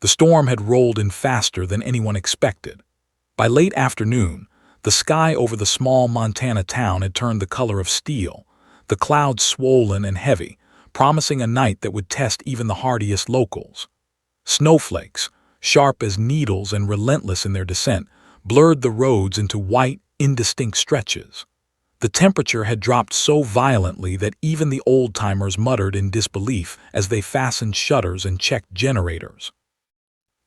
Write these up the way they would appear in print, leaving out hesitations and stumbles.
The storm had rolled in faster than anyone expected. By late afternoon, the sky over the small Montana town had turned the color of steel, the clouds swollen and heavy, promising a night that would test even the hardiest locals. Snowflakes, sharp as needles and relentless in their descent, blurred the roads into white, indistinct stretches. The temperature had dropped so violently that even the old-timers muttered in disbelief as they fastened shutters and checked generators.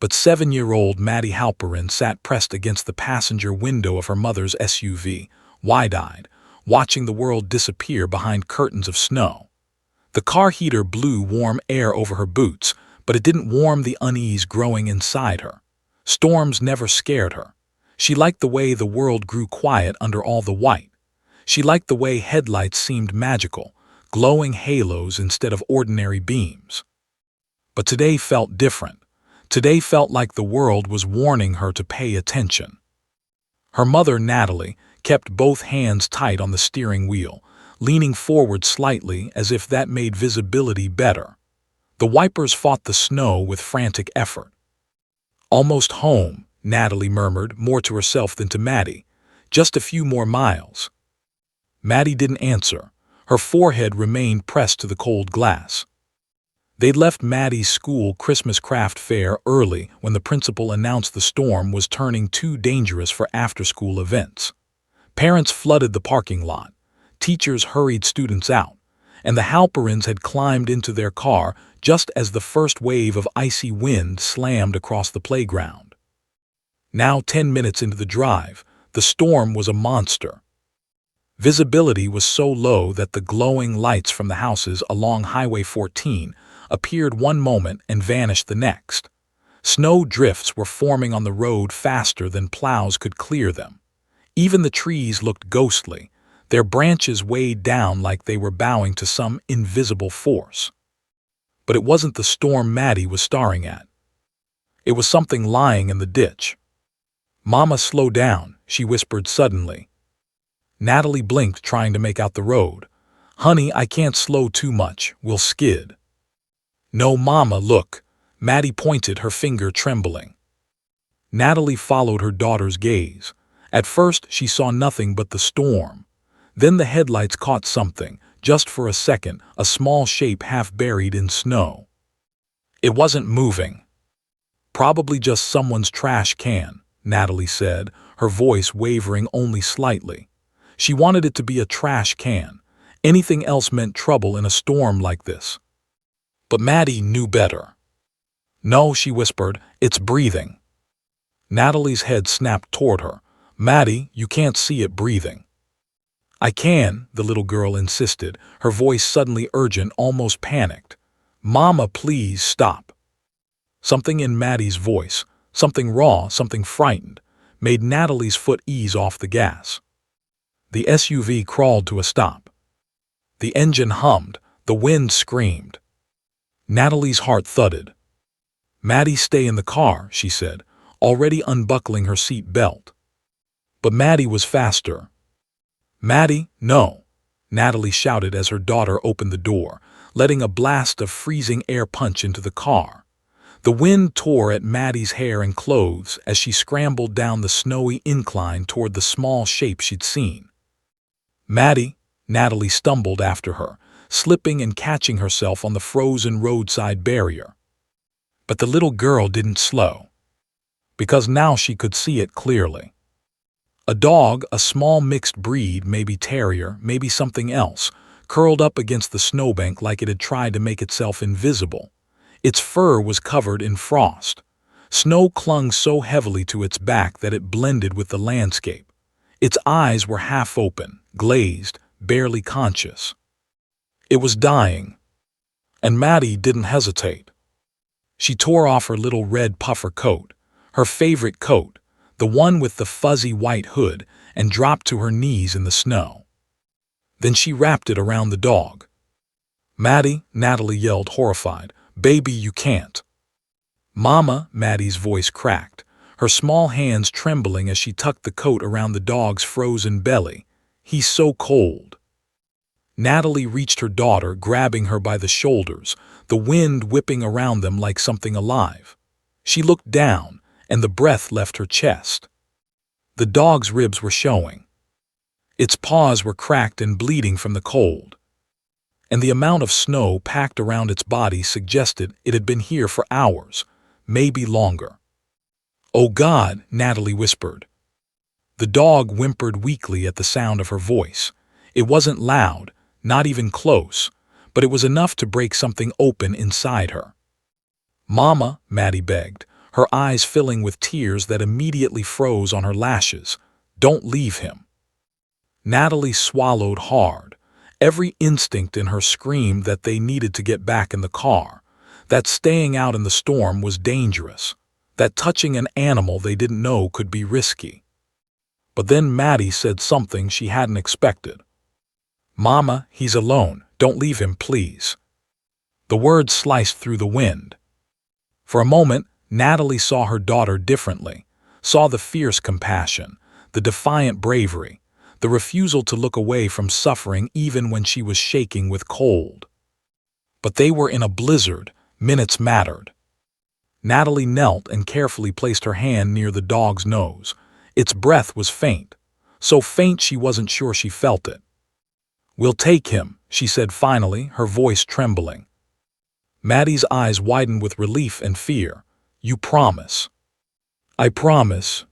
But 7-year-old Maddie Halperin sat pressed against the passenger window of her mother's SUV, wide-eyed, watching the world disappear behind curtains of snow. The car heater blew warm air over her boots, but it didn't warm the unease growing inside her. Storms never scared her. She liked the way the world grew quiet under all the white. She liked the way headlights seemed magical, glowing halos instead of ordinary beams. But today felt different. Today felt like the world was warning her to pay attention. Her mother, Natalie, kept both hands tight on the steering wheel, leaning forward slightly as if that made visibility better. The wipers fought the snow with frantic effort. "Almost home," Natalie murmured, more to herself than to Maddie. "Just a few more miles." Maddie didn't answer. Her forehead remained pressed to the cold glass. They'd left Maddie's school Christmas craft fair early when the principal announced the storm was turning too dangerous for after-school events. Parents flooded the parking lot. Teachers hurried students out, and the Halperins had climbed into their car just as the first wave of icy wind slammed across the playground. Now, 10 minutes into the drive, the storm was a monster. Visibility was so low that the glowing lights from the houses along Highway 14 appeared one moment and vanished the next. Snow drifts were forming on the road faster than plows could clear them. Even the trees looked ghostly, their branches weighed down like they were bowing to some invisible force. But it wasn't the storm Maddie was staring at. It was something lying in the ditch. "Mama, slow down," she whispered suddenly. Natalie blinked, trying to make out the road. "Honey, I can't slow too much. We'll skid." "No, Mama, look." Maddie pointed, her finger trembling. Natalie followed her daughter's gaze. At first, she saw nothing but the storm. Then the headlights caught something, just for a second, a small shape half buried in snow. It wasn't moving. "Probably just someone's trash can," Natalie said, her voice wavering only slightly. She wanted it to be a trash can. Anything else meant trouble in a storm like this. But Maddie knew better. "No," she whispered, "it's breathing." Natalie's head snapped toward her. "Maddie, you can't see it breathing." "I can," the little girl insisted, her voice suddenly urgent, almost panicked. "Mama, please stop." Something in Maddie's voice, something raw, something frightened, made Natalie's foot ease off the gas. The SUV crawled to a stop. The engine hummed, the wind screamed. Natalie's heart thudded. "Maddie, stay in the car," she said, already unbuckling her seat belt. But Maddie was faster. "Maddie, no," Natalie shouted as her daughter opened the door, letting a blast of freezing air punch into the car. The wind tore at Maddie's hair and clothes as she scrambled down the snowy incline toward the small shape she'd seen. "Maddie," Natalie stumbled after her, slipping and catching herself on the frozen roadside barrier. But the little girl didn't slow, because now she could see it clearly. A dog, a small mixed breed, maybe terrier, maybe something else, curled up against the snowbank like it had tried to make itself invisible. Its fur was covered in frost. Snow clung so heavily to its back that it blended with the landscape. Its eyes were half open, glazed, barely conscious. It was dying. And Maddie didn't hesitate. She tore off her little red puffer coat, her favorite coat, the one with the fuzzy white hood, and dropped to her knees in the snow. Then she wrapped it around the dog. "Maddie," Natalie yelled, horrified, "baby, you can't." "Mama," Maddie's voice cracked, her small hands trembling as she tucked the coat around the dog's frozen belly. "He's so cold." Natalie reached her daughter, grabbing her by the shoulders, the wind whipping around them like something alive. She looked down, and the breath left her chest. The dog's ribs were showing. Its paws were cracked and bleeding from the cold. And the amount of snow packed around its body suggested it had been here for hours, maybe longer. "Oh God," Natalie whispered. The dog whimpered weakly at the sound of her voice. It wasn't loud, not even close, but it was enough to break something open inside her. "Mama," Maddie begged, her eyes filling with tears that immediately froze on her lashes. "Don't leave him." Natalie swallowed hard. Every instinct in her screamed that they needed to get back in the car, that staying out in the storm was dangerous, that touching an animal they didn't know could be risky. But then Maddie said something she hadn't expected. "Mama, he's alone. Don't leave him, please." The words sliced through the wind. For a moment, Natalie saw her daughter differently, saw the fierce compassion, the defiant bravery, the refusal to look away from suffering even when she was shaking with cold. But they were in a blizzard. Minutes mattered. Natalie knelt and carefully placed her hand near the dog's nose. Its breath was faint, so faint she wasn't sure she felt it. "We'll take him," she said finally, her voice trembling. Maddie's eyes widened with relief and fear. "You promise?" "I promise."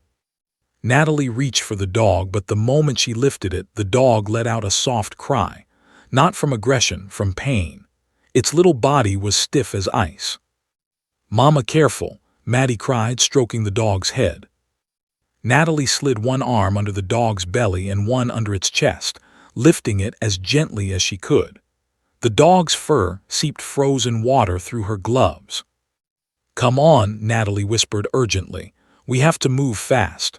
Natalie reached for the dog, but the moment she lifted it, the dog let out a soft cry. Not from aggression, from pain. Its little body was stiff as ice. "Mama, careful," Maddie cried, stroking the dog's head. Natalie slid one arm under the dog's belly and one under its chest, lifting it as gently as she could. The dog's fur seeped frozen water through her gloves. "Come on," Natalie whispered urgently. "We have to move fast."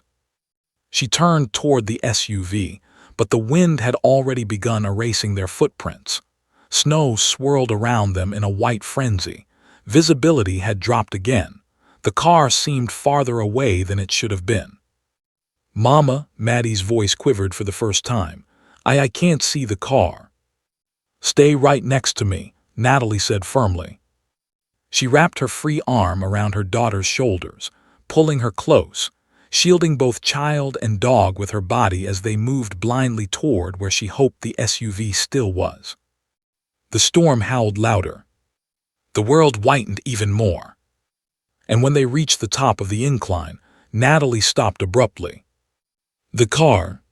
She turned toward the SUV, but the wind had already begun erasing their footprints. Snow swirled around them in a white frenzy. Visibility had dropped again. The car seemed farther away than it should have been. "Mama," Maddie's voice quivered for the first time. I can't see the car." "Stay right next to me," Natalie said firmly. She wrapped her free arm around her daughter's shoulders, pulling her close, shielding both child and dog with her body as they moved blindly toward where she hoped the SUV still was. The storm howled louder. The world whitened even more. And when they reached the top of the incline, Natalie stopped abruptly. The car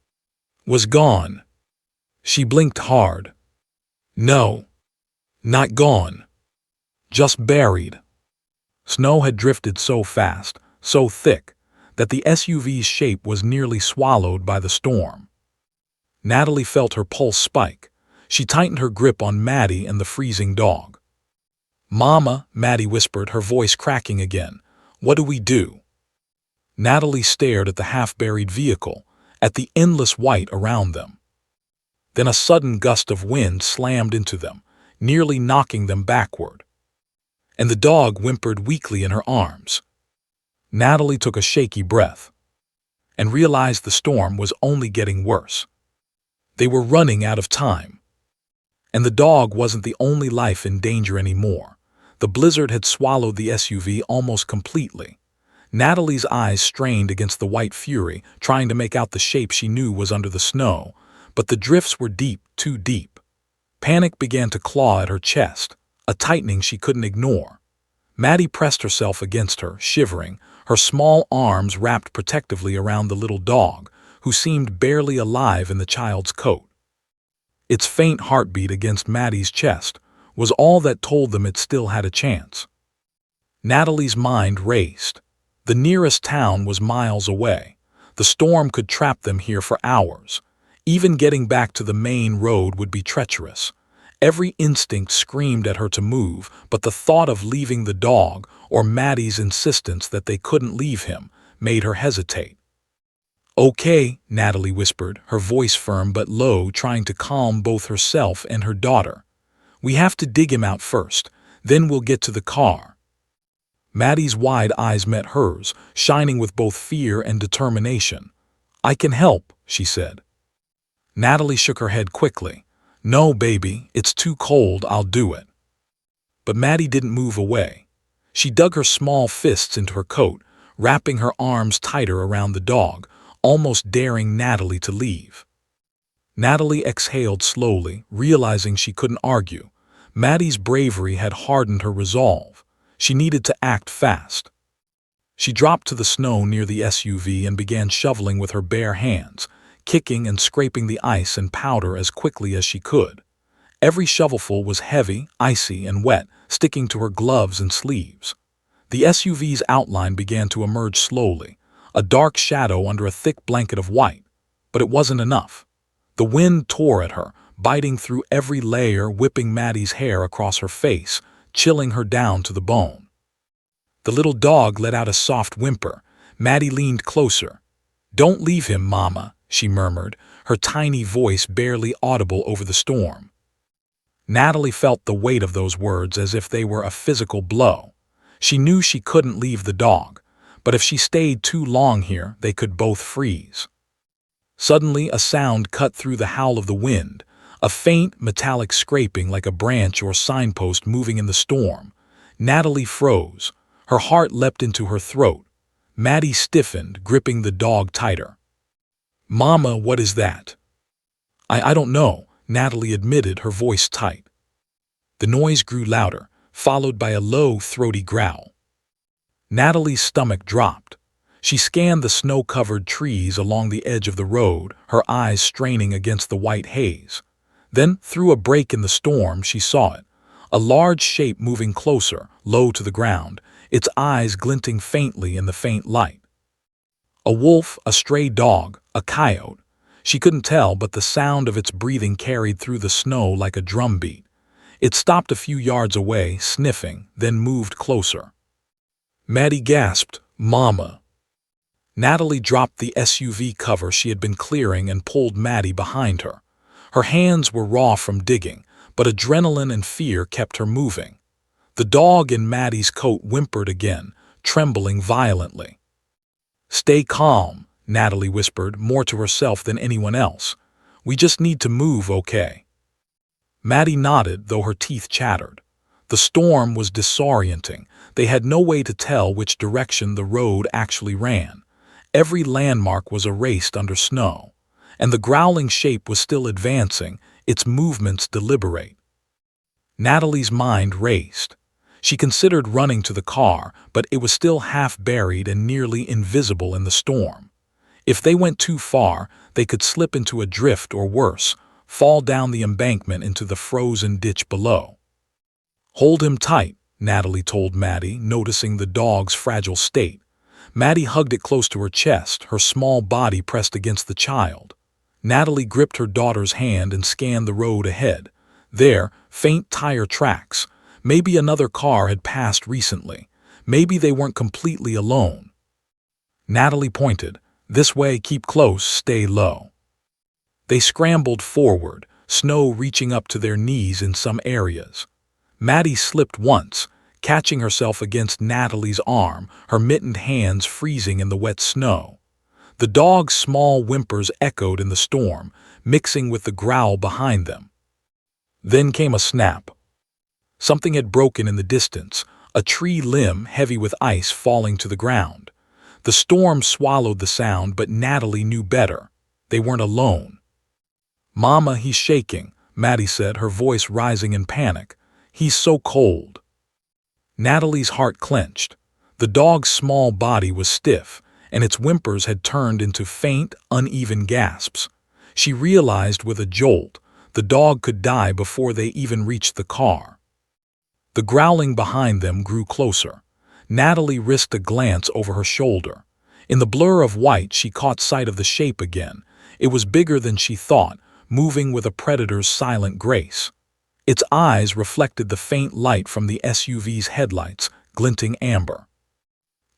was gone. She blinked hard. No, not gone. Just buried. Snow had drifted so fast, so thick, that the SUV's shape was nearly swallowed by the storm. Natalie felt her pulse spike. She tightened her grip on Maddie and the freezing dog. "Mama," Maddie whispered, her voice cracking again. "What do we do?" Natalie stared at the half-buried vehicle, at the endless white around them. Then a sudden gust of wind slammed into them, nearly knocking them backward. And the dog whimpered weakly in her arms. Natalie took a shaky breath and realized the storm was only getting worse. They were running out of time. And the dog wasn't the only life in danger anymore. The blizzard had swallowed the SUV almost completely. Natalie's eyes strained against the white fury, trying to make out the shape she knew was under the snow, but the drifts were deep, too deep. Panic began to claw at her chest, a tightening she couldn't ignore. Maddie pressed herself against her, shivering, her small arms wrapped protectively around the little dog, who seemed barely alive in the child's coat. Its faint heartbeat against Maddie's chest was all that told them it still had a chance. Natalie's mind raced. The nearest town was miles away. The storm could trap them here for hours. Even getting back to the main road would be treacherous. Every instinct screamed at her to move, but the thought of leaving the dog, or Maddie's insistence that they couldn't leave him, made her hesitate. "Okay," Natalie whispered, her voice firm but low, trying to calm both herself and her daughter. "We have to dig him out first, then we'll get to the car." Maddie's wide eyes met hers, shining with both fear and determination. "I can help," she said. Natalie shook her head quickly. "No, baby, it's too cold, I'll do it." But Maddie didn't move away. She dug her small fists into her coat, wrapping her arms tighter around the dog, almost daring Natalie to leave. Natalie exhaled slowly, realizing she couldn't argue. Maddie's bravery had hardened her resolve. She needed to act fast. She dropped to the snow near the SUV and began shoveling with her bare hands, kicking and scraping the ice and powder as quickly as she could. Every shovelful was heavy, icy, and wet, sticking to her gloves and sleeves. The SUV's outline began to emerge slowly, a dark shadow under a thick blanket of white. But it wasn't enough. The wind tore at her, biting through every layer, whipping Maddie's hair across her face, chilling her down to the bone. The little dog let out a soft whimper. Maddie leaned closer. "Don't leave him, Mama," she murmured, her tiny voice barely audible over the storm. Natalie felt the weight of those words as if they were a physical blow. She knew she couldn't leave the dog, but if she stayed too long here, they could both freeze. Suddenly, a sound cut through the howl of the wind, a faint, metallic scraping like a branch or signpost moving in the storm. Natalie froze. Her heart leapt into her throat. Maddie stiffened, gripping the dog tighter. "Mama, what is that?" I don't know," Natalie admitted, her voice tight. The noise grew louder, followed by a low, throaty growl. Natalie's stomach dropped. She scanned the snow-covered trees along the edge of the road, her eyes straining against the white haze. Then, through a break in the storm, she saw it. A large shape moving closer, low to the ground, its eyes glinting faintly in the faint light. A wolf, a stray dog, a coyote. She couldn't tell, but the sound of its breathing carried through the snow like a drumbeat. It stopped a few yards away, sniffing, then moved closer. Maddie gasped, "Mama." Natalie dropped the SUV cover she had been clearing and pulled Maddie behind her. Her hands were raw from digging, but adrenaline and fear kept her moving. The dog in Maddie's coat whimpered again, trembling violently. "Stay calm," Natalie whispered, more to herself than anyone else. "We just need to move, okay?" Maddie nodded, though her teeth chattered. The storm was disorienting. They had no way to tell which direction the road actually ran. Every landmark was erased under snow, and the growling shape was still advancing, its movements deliberate. Natalie's mind raced. She considered running to the car, but it was still half buried and nearly invisible in the storm. If they went too far, they could slip into a drift or worse, fall down the embankment into the frozen ditch below. "Hold him tight," Natalie told Maddie, noticing the dog's fragile state. Maddie hugged it close to her chest, her small body pressed against the child. Natalie gripped her daughter's hand and scanned the road ahead. There, faint tire tracks. Maybe another car had passed recently. Maybe they weren't completely alone. Natalie pointed. "This way, keep close, stay low." They scrambled forward, snow reaching up to their knees in some areas. Maddie slipped once, catching herself against Natalie's arm, her mittened hands freezing in the wet snow. The dog's small whimpers echoed in the storm, mixing with the growl behind them. Then came a snap. Something had broken in the distance, a tree limb heavy with ice falling to the ground. The storm swallowed the sound, but Natalie knew better. They weren't alone. "Mama, he's shaking," Maddie said, her voice rising in panic. "He's so cold." Natalie's heart clenched. The dog's small body was stiff, and its whimpers had turned into faint, uneven gasps. She realized with a jolt, the dog could die before they even reached the car. The growling behind them grew closer. Natalie risked a glance over her shoulder. In the blur of white, she caught sight of the shape again. It was bigger than she thought, moving with a predator's silent grace. Its eyes reflected the faint light from the SUV's headlights, glinting amber.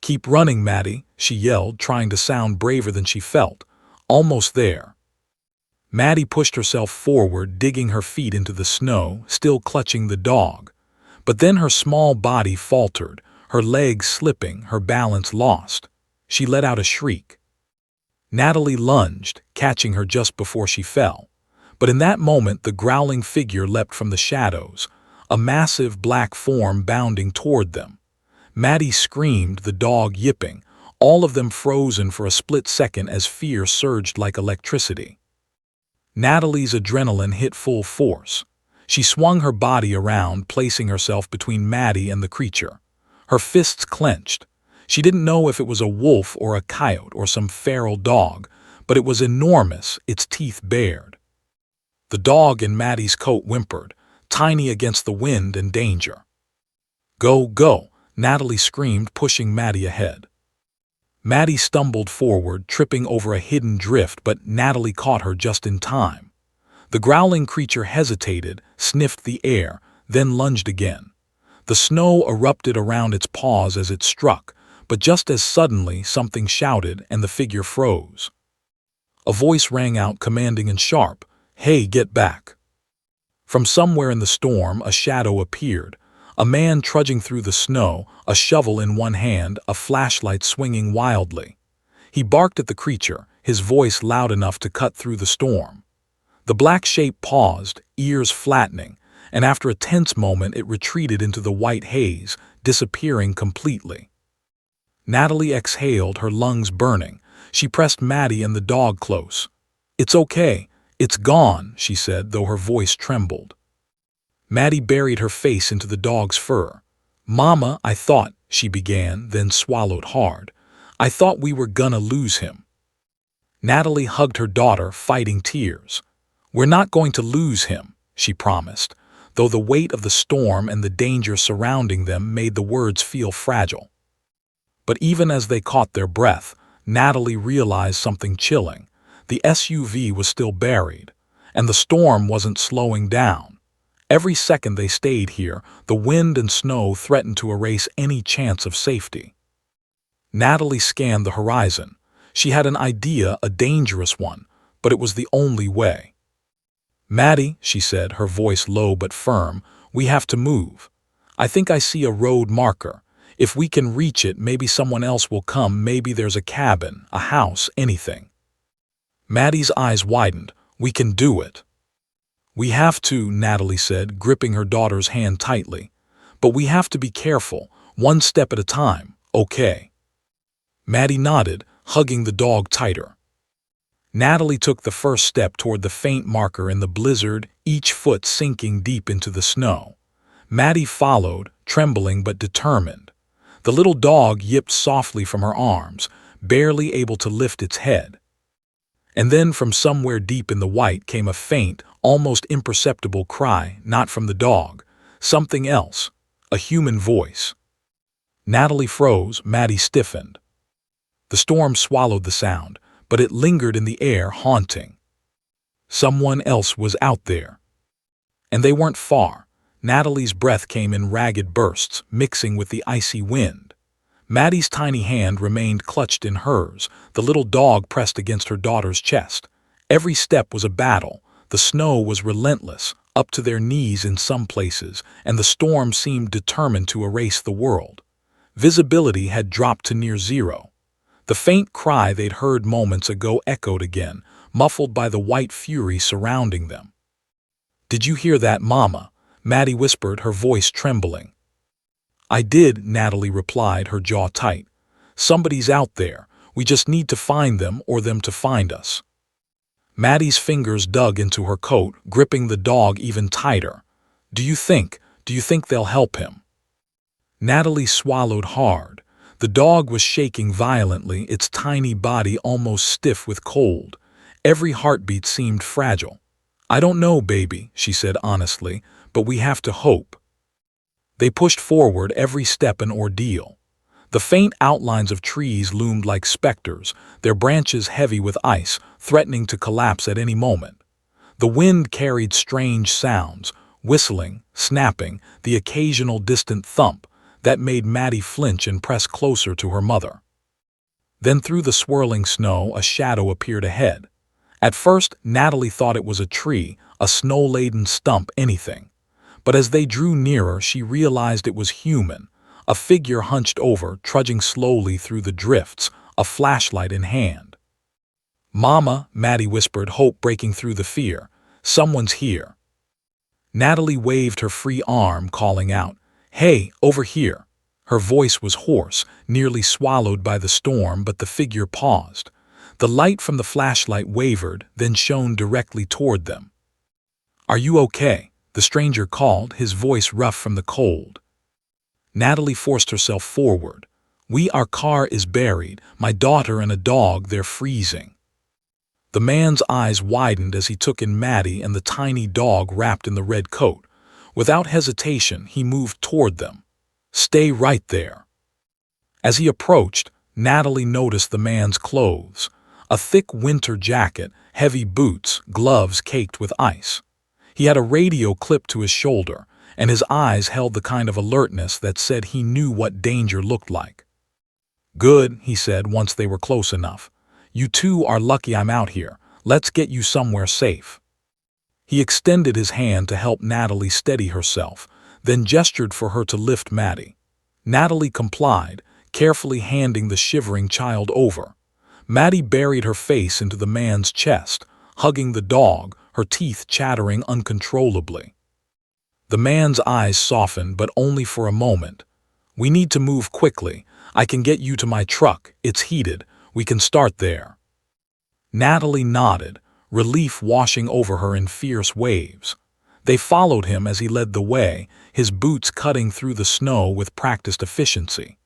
"Keep running, Maddie," she yelled, trying to sound braver than she felt. "Almost there." Maddie pushed herself forward, digging her feet into the snow, still clutching the dog. But then her small body faltered, her legs slipping, her balance lost. She let out a shriek. Natalie lunged, catching her just before she fell. But in that moment, the growling figure leapt from the shadows, a massive black form bounding toward them. Maddie screamed, the dog yipping, all of them frozen for a split second as fear surged like electricity. Natalie's adrenaline hit full force. She swung her body around, placing herself between Maddie and the creature. Her fists clenched. She didn't know if it was a wolf or a coyote or some feral dog, but it was enormous, its teeth bared. The dog in Maddie's coat whimpered, tiny against the wind and danger. "Go, go," Natalie screamed, pushing Maddie ahead. Maddie stumbled forward, tripping over a hidden drift, but Natalie caught her just in time. The growling creature hesitated, sniffed the air, then lunged again. The snow erupted around its paws as it struck, but just as suddenly something shouted and the figure froze. A voice rang out, commanding and sharp, "Hey, get back!" From somewhere in the storm, a shadow appeared. A man trudging through the snow, a shovel in one hand, a flashlight swinging wildly. He barked at the creature, his voice loud enough to cut through the storm. The black shape paused, ears flattening, and after a tense moment it retreated into the white haze, disappearing completely. Natalie exhaled, her lungs burning. She pressed Maddie and the dog close. "It's okay. It's gone," she said, though her voice trembled. Maddie buried her face into the dog's fur. "Mama, I thought," she began, then swallowed hard. "I thought we were gonna lose him." Natalie hugged her daughter, fighting tears. "We're not going to lose him," she promised, though the weight of the storm and the danger surrounding them made the words feel fragile. But even as they caught their breath, Natalie realized something chilling. The SUV was still buried, and the storm wasn't slowing down. Every second they stayed here, the wind and snow threatened to erase any chance of safety. Natalie scanned the horizon. She had an idea, a dangerous one, but it was the only way. "Maddie," she said, her voice low but firm, "we have to move. I think I see a road marker. If we can reach it, maybe someone else will come, maybe there's a cabin, a house, anything." Maddie's eyes widened. "We can do it." "We have to," Natalie said, gripping her daughter's hand tightly. "But we have to be careful, one step at a time, okay?" Maddie nodded, hugging the dog tighter. Natalie took the first step toward the faint marker in the blizzard, each foot sinking deep into the snow. Maddie followed, trembling but determined. The little dog yipped softly from her arms, barely able to lift its head. And then from somewhere deep in the white came a faint, almost imperceptible cry, not from the dog, something else, a human voice. Natalie froze, Maddie stiffened. The storm swallowed the sound, but it lingered in the air, haunting. Someone else was out there. And they weren't far. Natalie's breath came in ragged bursts, mixing with the icy wind. Maddie's tiny hand remained clutched in hers, the little dog pressed against her daughter's chest. Every step was a battle. The snow was relentless, up to their knees in some places, and the storm seemed determined to erase the world. Visibility had dropped to near zero. The faint cry they'd heard moments ago echoed again, muffled by the white fury surrounding them. "Did you hear that, Mama?" Maddie whispered, her voice trembling. "I did," Natalie replied, her jaw tight. "Somebody's out there. We just need to find them or them to find us." Maddie's fingers dug into her coat, gripping the dog even tighter. Do you think they'll help him?" Natalie swallowed hard. The dog was shaking violently, its tiny body almost stiff with cold. Every heartbeat seemed fragile. "I don't know, baby," she said honestly, "but we have to hope." They pushed forward, every step an ordeal. The faint outlines of trees loomed like specters, their branches heavy with ice, threatening to collapse at any moment. The wind carried strange sounds, whistling, snapping, the occasional distant thump that made Maddie flinch and press closer to her mother. Then through the swirling snow, a shadow appeared ahead. At first, Natalie thought it was a tree, a snow-laden stump, anything. But as they drew nearer, she realized it was human, a figure hunched over, trudging slowly through the drifts, a flashlight in hand. "Mama," Maddie whispered, hope breaking through the fear. "Someone's here." Natalie waved her free arm, calling out, "Hey, over here." Her voice was hoarse, nearly swallowed by the storm, but the figure paused. The light from the flashlight wavered, then shone directly toward them. "Are you okay?" the stranger called, his voice rough from the cold. Natalie forced herself forward. Our car is buried. My daughter and a dog, they're freezing." The man's eyes widened as he took in Maddie and the tiny dog wrapped in the red coat. Without hesitation, he moved toward them. "Stay right there." As he approached, Natalie noticed the man's clothes. A thick winter jacket, heavy boots, gloves caked with ice. He had a radio clipped to his shoulder, and his eyes held the kind of alertness that said he knew what danger looked like. "Good," he said once they were close enough. "You two are lucky I'm out here. Let's get you somewhere safe." He extended his hand to help Natalie steady herself, then gestured for her to lift Maddie. Natalie complied, carefully handing the shivering child over. Maddie buried her face into the man's chest, hugging the dog, her teeth chattering uncontrollably. The man's eyes softened, but only for a moment. "We need to move quickly. I can get you to my truck. It's heated. We can start there." Natalie nodded, relief washing over her in fierce waves. They followed him as he led the way, his boots cutting through the snow with practiced efficiency.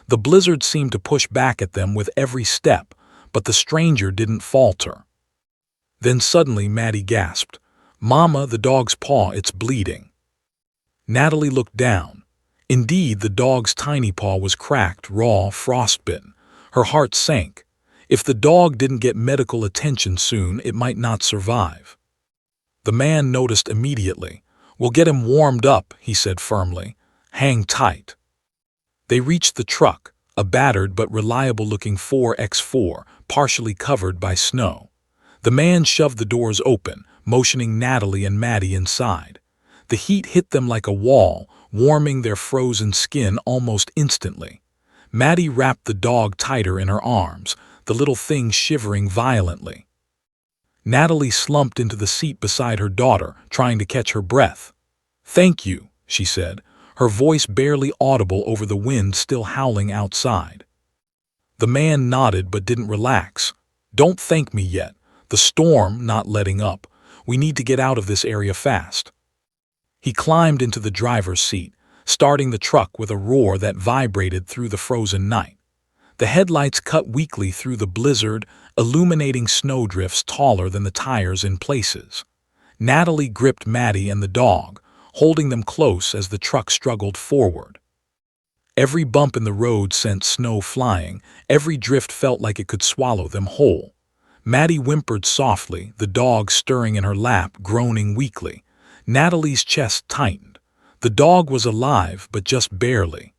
The blizzard seemed to push back at them with every step, but the stranger didn't falter. Then suddenly Maddie gasped, "Mama, the dog's paw, it's bleeding." Natalie looked down. Indeed, the dog's tiny paw was cracked, raw, frostbitten. Her heart sank. If the dog didn't get medical attention soon, it might not survive. The man noticed immediately. "We'll get him warmed up," he said firmly. "Hang tight." They reached the truck, a battered but reliable-looking 4x4, partially covered by snow. The man shoved the doors open, motioning Natalie and Maddie inside. The heat hit them like a wall, warming their frozen skin almost instantly. Maddie wrapped the dog tighter in her arms, the little thing shivering violently. Natalie slumped into the seat beside her daughter, trying to catch her breath. "Thank you," she said, her voice barely audible over the wind still howling outside. The man nodded but didn't relax. "Don't thank me yet. The storm not letting up. We need to get out of this area fast." He climbed into the driver's seat, starting the truck with a roar that vibrated through the frozen night. The headlights cut weakly through the blizzard, illuminating snowdrifts taller than the tires in places. Natalie gripped Maddie and the dog, holding them close as the truck struggled forward. Every bump in the road sent snow flying, every drift felt like it could swallow them whole. Maddie whimpered softly, the dog stirring in her lap, groaning weakly. Natalie's chest tightened. The dog was alive, but just barely.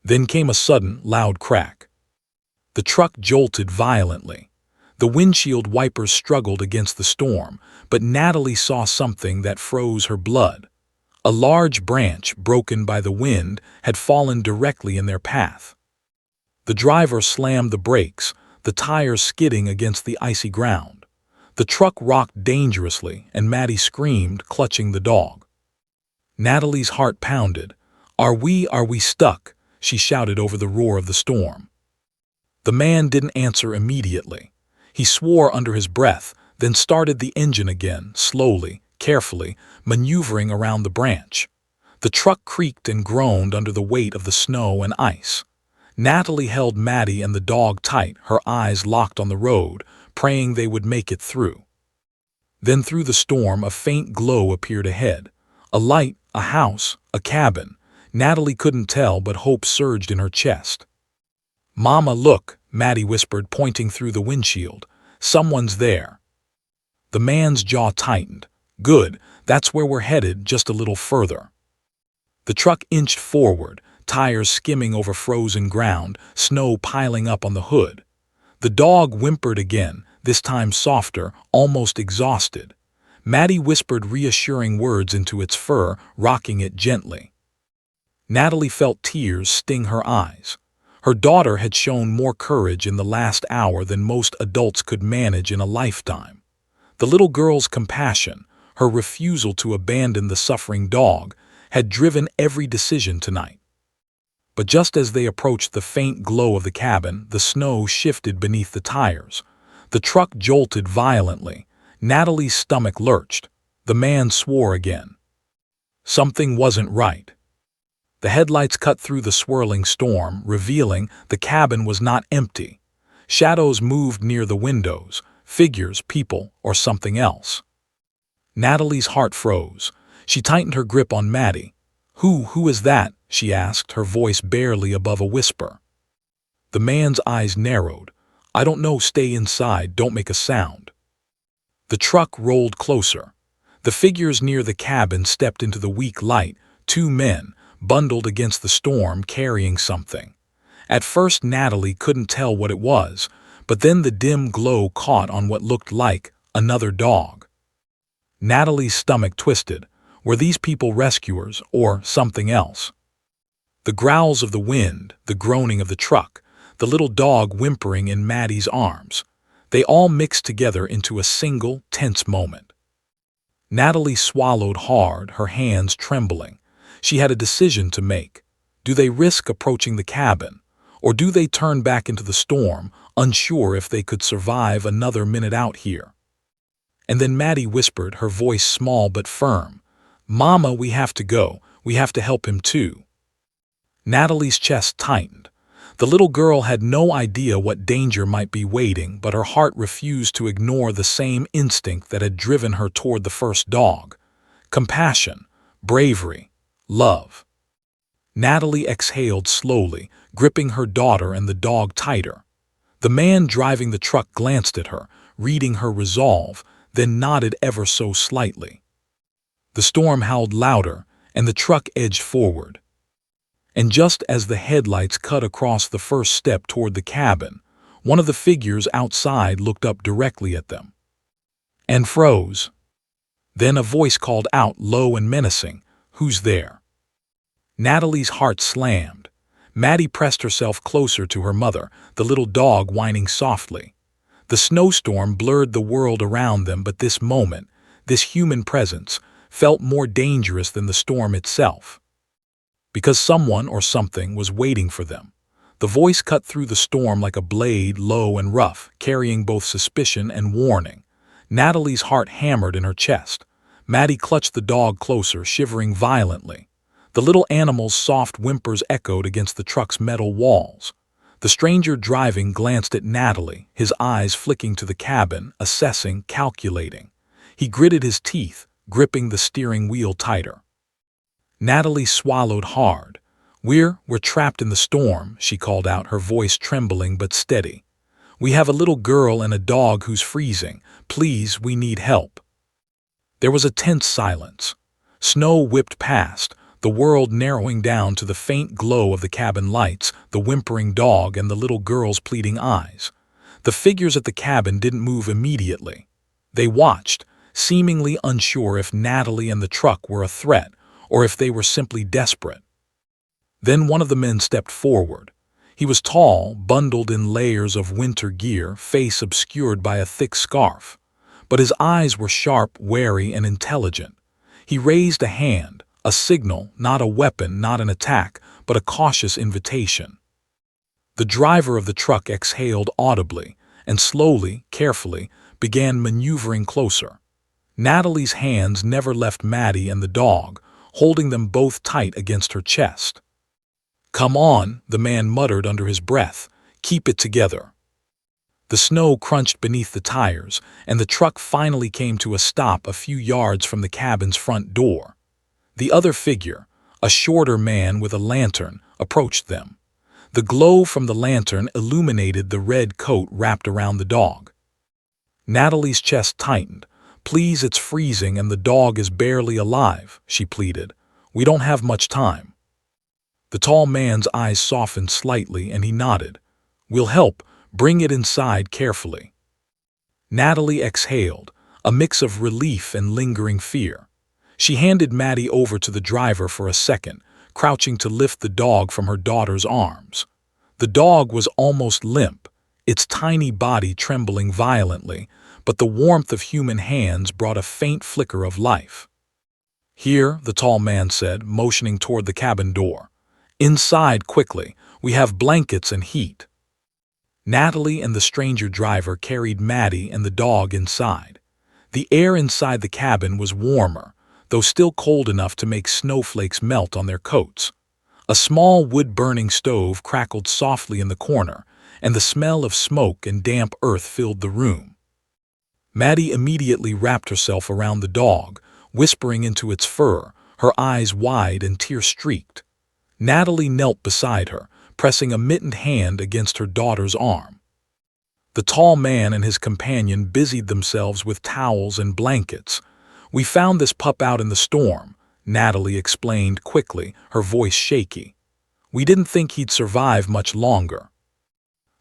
Then came a sudden, loud crack. The truck jolted violently. The windshield wipers struggled against the storm, but Natalie saw something that froze her blood. A large branch, broken by the wind, had fallen directly in their path. The driver slammed the brakes, the tires skidding against the icy ground. The truck rocked dangerously, and Maddie screamed, clutching the dog. Natalie's heart pounded. Are we stuck?" she shouted over the roar of the storm. The man didn't answer immediately. He swore under his breath, then started the engine again, slowly, carefully, maneuvering around the branch. The truck creaked and groaned under the weight of the snow and ice. Natalie held Maddie and the dog tight, her eyes locked on the road, praying they would make it through. Then through the storm a faint glow appeared ahead. A light, a house, a cabin. Natalie couldn't tell, but hope surged in her chest. "Mama, look," Maddie whispered, pointing through the windshield. "Someone's there." The man's jaw tightened. "Good, that's where we're headed, just a little further." The truck inched forward, tires skimming over frozen ground, snow piling up on the hood. The dog whimpered again, this time softer, almost exhausted. Maddie whispered reassuring words into its fur, rocking it gently. Natalie felt tears sting her eyes. Her daughter had shown more courage in the last hour than most adults could manage in a lifetime. The little girl's compassion, her refusal to abandon the suffering dog, had driven every decision tonight. But just as they approached the faint glow of the cabin, the snow shifted beneath the tires. The truck jolted violently. Natalie's stomach lurched. The man swore again. Something wasn't right. The headlights cut through the swirling storm, revealing the cabin was not empty. Shadows moved near the windows, figures, people, or something else. Natalie's heart froze. She tightened her grip on Maddie. Who is that?" she asked, her voice barely above a whisper. The man's eyes narrowed. "I don't know, stay inside, don't make a sound." The truck rolled closer. The figures near the cabin stepped into the weak light, two men, bundled against the storm, carrying something. At first Natalie couldn't tell what it was, but then the dim glow caught on what looked like another dog. Natalie's stomach twisted. Were these people rescuers or something else? The growls of the wind, the groaning of the truck, the little dog whimpering in Maddie's arms, they all mixed together into a single, tense moment. Natalie swallowed hard, her hands trembling. She had a decision to make. Do they risk approaching the cabin, or do they turn back into the storm, unsure if they could survive another minute out here? And then Maddie whispered, her voice small but firm, "Mama, we have to go. We have to help him too." Natalie's chest tightened. The little girl had no idea what danger might be waiting, but her heart refused to ignore the same instinct that had driven her toward the first dog. Compassion, bravery, love. Natalie exhaled slowly, gripping her daughter and the dog tighter. The man driving the truck glanced at her, reading her resolve, then nodded ever so slightly. The storm howled louder, and the truck edged forward. And just as the headlights cut across the first step toward the cabin, one of the figures outside looked up directly at them and froze. Then a voice called out, low and menacing, "Who's there?" Natalie's heart slammed. Maddie pressed herself closer to her mother, the little dog whining softly. The snowstorm blurred the world around them, but this moment, this human presence, felt more dangerous than the storm itself. Because someone or something was waiting for them. The voice cut through the storm like a blade, low and rough, carrying both suspicion and warning. Natalie's heart hammered in her chest. Maddie clutched the dog closer, shivering violently. The little animal's soft whimpers echoed against the truck's metal walls. The stranger driving glanced at Natalie, his eyes flicking to the cabin, assessing, calculating. He gritted his teeth, gripping the steering wheel tighter. Natalie swallowed hard. We're trapped in the storm," she called out, her voice trembling but steady. "We have a little girl and a dog who's freezing. Please, we need help." There was a tense silence. Snow whipped past, the world narrowing down to the faint glow of the cabin lights, the whimpering dog, and the little girl's pleading eyes. The figures at the cabin didn't move immediately. They watched, seemingly unsure if Natalie and the truck were a threat, or if they were simply desperate. Then one of the men stepped forward. He was tall, bundled in layers of winter gear, face obscured by a thick scarf. But his eyes were sharp, wary, and intelligent. He raised a hand, a signal, not a weapon, not an attack, but a cautious invitation. The driver of the truck exhaled audibly, and slowly, carefully, began maneuvering closer. Natalie's hands never left Maddie and the dog, holding them both tight against her chest. "Come on," the man muttered under his breath. "Keep it together." The snow crunched beneath the tires, and the truck finally came to a stop a few yards from the cabin's front door. The other figure, a shorter man with a lantern, approached them. The glow from the lantern illuminated the red coat wrapped around the dog. Natalie's chest tightened. "Please, it's freezing and the dog is barely alive," she pleaded. "We don't have much time." The tall man's eyes softened slightly and he nodded. "We'll help. Bring it inside carefully." Natalie exhaled, a mix of relief and lingering fear. She handed Maddie over to the driver for a second, crouching to lift the dog from her daughter's arms. The dog was almost limp, its tiny body trembling violently, but the warmth of human hands brought a faint flicker of life. "Here," the tall man said, motioning toward the cabin door. Inside, quickly. We have blankets and heat. Natalie and the stranger driver carried Maddie and the dog inside. The air inside the cabin was warmer, though still cold enough to make snowflakes melt on their coats. A small wood-burning stove crackled softly in the corner, and the smell of smoke and damp earth filled the room. Maddie immediately wrapped herself around the dog, whispering into its fur, her eyes wide and tear-streaked. Natalie knelt beside her, pressing a mittened hand against her daughter's arm. The tall man and his companion busied themselves with towels and blankets. "We found this pup out in the storm," Natalie explained quickly, her voice shaky. "We didn't think he'd survive much longer."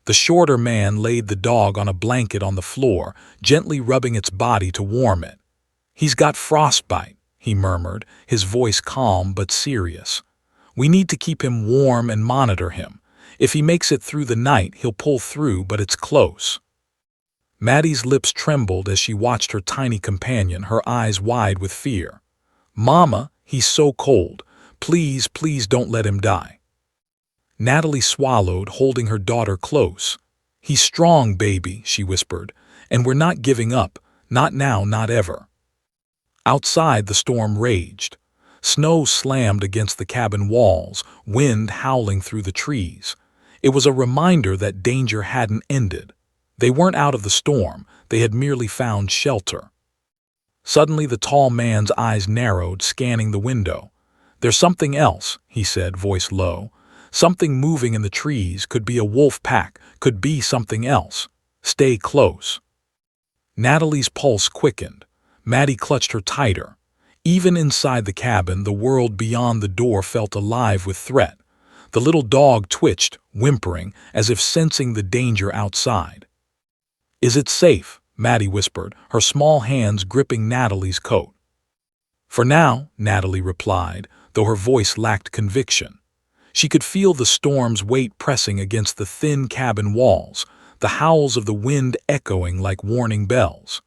The shorter man laid the dog on a blanket on the floor, gently rubbing its body to warm it. "He's got frostbite," he murmured, his voice calm but serious. "We need to keep him warm and monitor him. If he makes it through the night, he'll pull through, but it's close." Maddie's lips trembled as she watched her tiny companion, her eyes wide with fear. "Mama, he's so cold. Please, please don't let him die." Natalie swallowed, holding her daughter close. "He's strong, baby," she whispered, "and we're not giving up. Not now, not ever." Outside, the storm raged. Snow slammed against the cabin walls, wind howling through the trees. It was a reminder that danger hadn't ended. They weren't out of the storm, they had merely found shelter. Suddenly the tall man's eyes narrowed, scanning the window. "There's something else," he said, voice low. "Something moving in the trees, could be a wolf pack, could be something else. Stay close." Natalie's pulse quickened. Maddie clutched her tighter. Even inside the cabin, the world beyond the door felt alive with threat. The little dog twitched, whimpering, as if sensing the danger outside. "Is it safe?" Maddie whispered, her small hands gripping Natalie's coat. "For now," Natalie replied, though her voice lacked conviction. She could feel the storm's weight pressing against the thin cabin walls, the howls of the wind echoing like warning bells.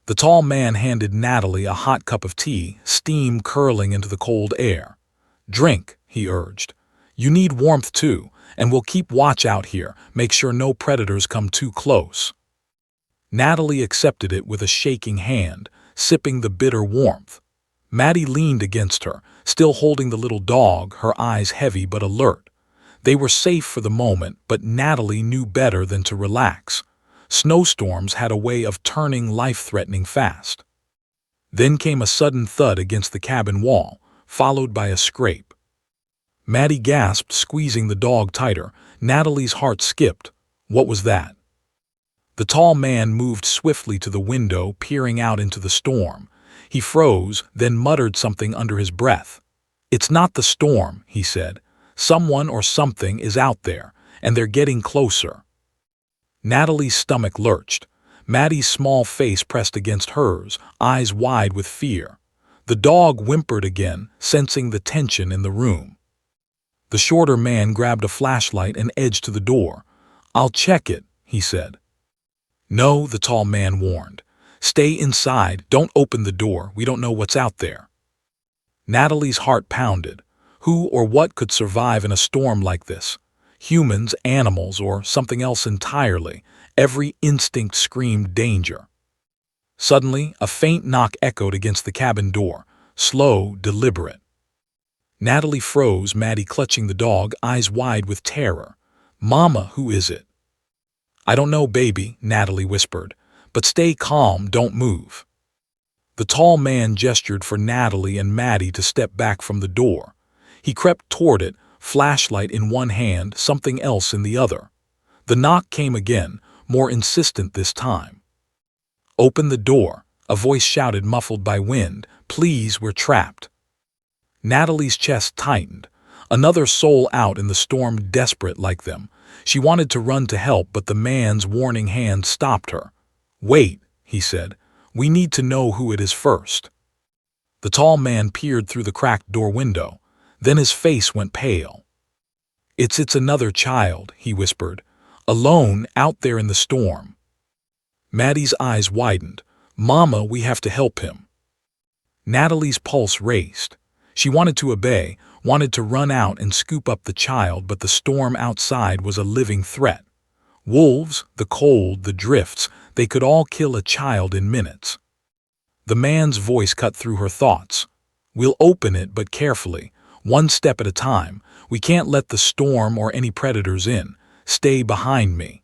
The tall man handed Natalie a hot cup of tea, steam curling into the cold air. "Drink," he urged. "You need warmth too, and we'll keep watch out here, make sure no predators come too close." Natalie accepted it with a shaking hand, sipping the bitter warmth. Maddie leaned against her, still holding the little dog, her eyes heavy but alert. They were safe for the moment, but Natalie knew better than to relax. Snowstorms had a way of turning life-threatening fast. Then came a sudden thud against the cabin wall, followed by a scrape. Maddie gasped, squeezing the dog tighter. Natalie's heart skipped. What was that? The tall man moved swiftly to the window, peering out into the storm. He froze, then muttered something under his breath. "It's not the storm," he said. "Someone or something is out there, and they're getting closer." Natalie's stomach lurched. Maddie's small face pressed against hers, eyes wide with fear. The dog whimpered again, sensing the tension in the room. The shorter man grabbed a flashlight and edged to the door. "I'll check it," he said. "No," the tall man warned. "Stay inside, don't open the door, we don't know what's out there." Natalie's heart pounded. Who or what could survive in a storm like this? Humans, animals, or something else entirely? Every instinct screamed danger. Suddenly, a faint knock echoed against the cabin door, slow, deliberate. Natalie froze, Maddie clutching the dog, eyes wide with terror. "Mama, who is it?" "I don't know, baby," Natalie whispered. "But stay calm, don't move." The tall man gestured for Natalie and Maddie to step back from the door. He crept toward it, flashlight in one hand, something else in the other. The knock came again, more insistent this time. "Open the door," a voice shouted, muffled by wind. "Please, we're trapped." Natalie's chest tightened. Another soul out in the storm, desperate like them. She wanted to run to help, but the man's warning hand stopped her. "Wait," he said. "We need to know who it is first." The tall man peered through the cracked door window. Then his face went pale. It's another child," he whispered. "Alone, out there in the storm." Maddie's eyes widened. "Mama, we have to help him." Natalie's pulse raced. She wanted to obey, wanted to run out and scoop up the child, but the storm outside was a living threat. Wolves, the cold, the drifts, they could all kill a child in minutes. The man's voice cut through her thoughts. "We'll open it, but carefully, one step at a time. We can't let the storm or any predators in. Stay behind me."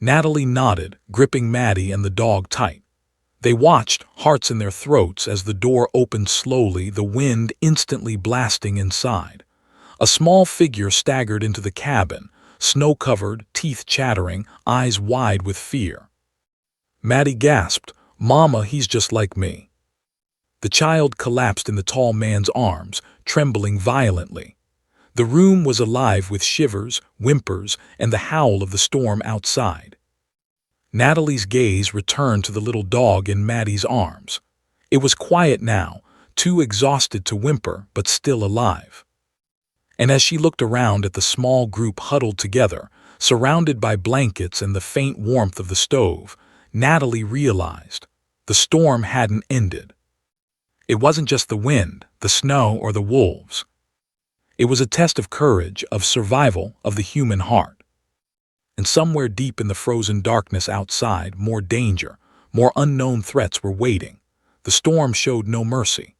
Natalie nodded, gripping Maddie and the dog tight. They watched, hearts in their throats, as the door opened slowly, the wind instantly blasting inside. A small figure staggered into the cabin, snow-covered, teeth chattering, eyes wide with fear. Maddie gasped, "Mama, he's just like me." The child collapsed in the tall man's arms, trembling violently. The room was alive with shivers, whimpers, and the howl of the storm outside. Natalie's gaze returned to the little dog in Maddie's arms. It was quiet now, too exhausted to whimper, but still alive. And as she looked around at the small group huddled together, surrounded by blankets and the faint warmth of the stove, Natalie realized the storm hadn't ended. It wasn't just the wind, the snow, or the wolves. It was a test of courage, of survival, of the human heart. And somewhere deep in the frozen darkness outside, more danger, more unknown threats were waiting. The storm showed no mercy.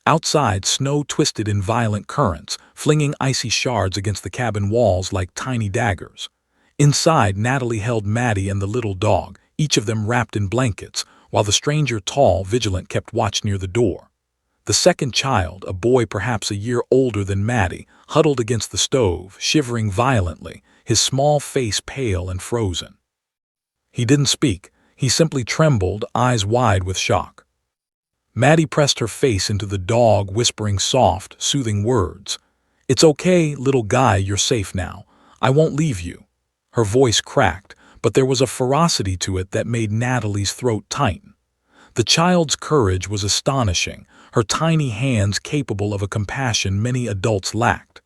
Outside, snow twisted in violent currents, flinging icy shards against the cabin walls like tiny daggers. Inside, Natalie held Maddie and the little dog, each of them wrapped in blankets, while the stranger, tall, vigilant, kept watch near the door. The second child, a boy perhaps a year older than Maddie, huddled against the stove, shivering violently, his small face pale and frozen. He didn't speak. He simply trembled, eyes wide with shock. Maddie pressed her face into the dog, whispering soft, soothing words. "It's okay, little guy, you're safe now. I won't leave you." Her voice cracked, but there was a ferocity to it that made Natalie's throat tighten. The child's courage was astonishing, her tiny hands capable of a compassion many adults lacked.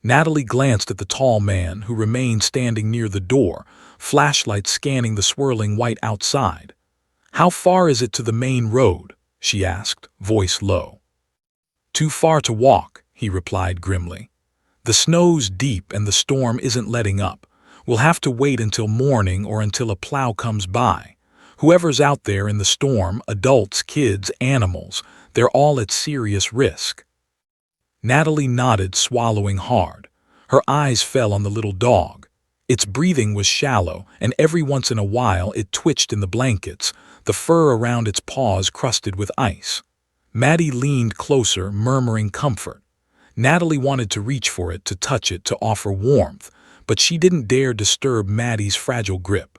Natalie glanced at the tall man, who remained standing near the door, flashlight scanning the swirling white outside. "How far is it to the main road?" she asked, voice low. "Too far to walk," he replied grimly. "The snow's deep and the storm isn't letting up. We'll have to wait until morning or until a plow comes by. Whoever's out there in the storm, adults, kids, animals, they're all at serious risk." Natalie nodded, swallowing hard. Her eyes fell on the little dog. Its breathing was shallow, and every once in a while it twitched in the blankets, the fur around its paws crusted with ice. Maddie leaned closer, murmuring comfort. Natalie wanted to reach for it, to touch it, to offer warmth, but she didn't dare disturb Maddie's fragile grip.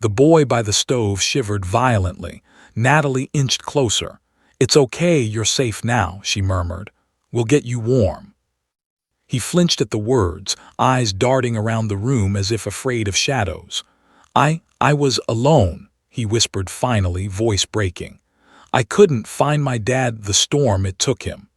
The boy by the stove shivered violently. Natalie inched closer. "It's okay, you're safe now," she murmured. "We'll get you warm." He flinched at the words, eyes darting around the room as if afraid of shadows. I was alone," he whispered finally, voice breaking. "I couldn't find my dad, the storm, it took him."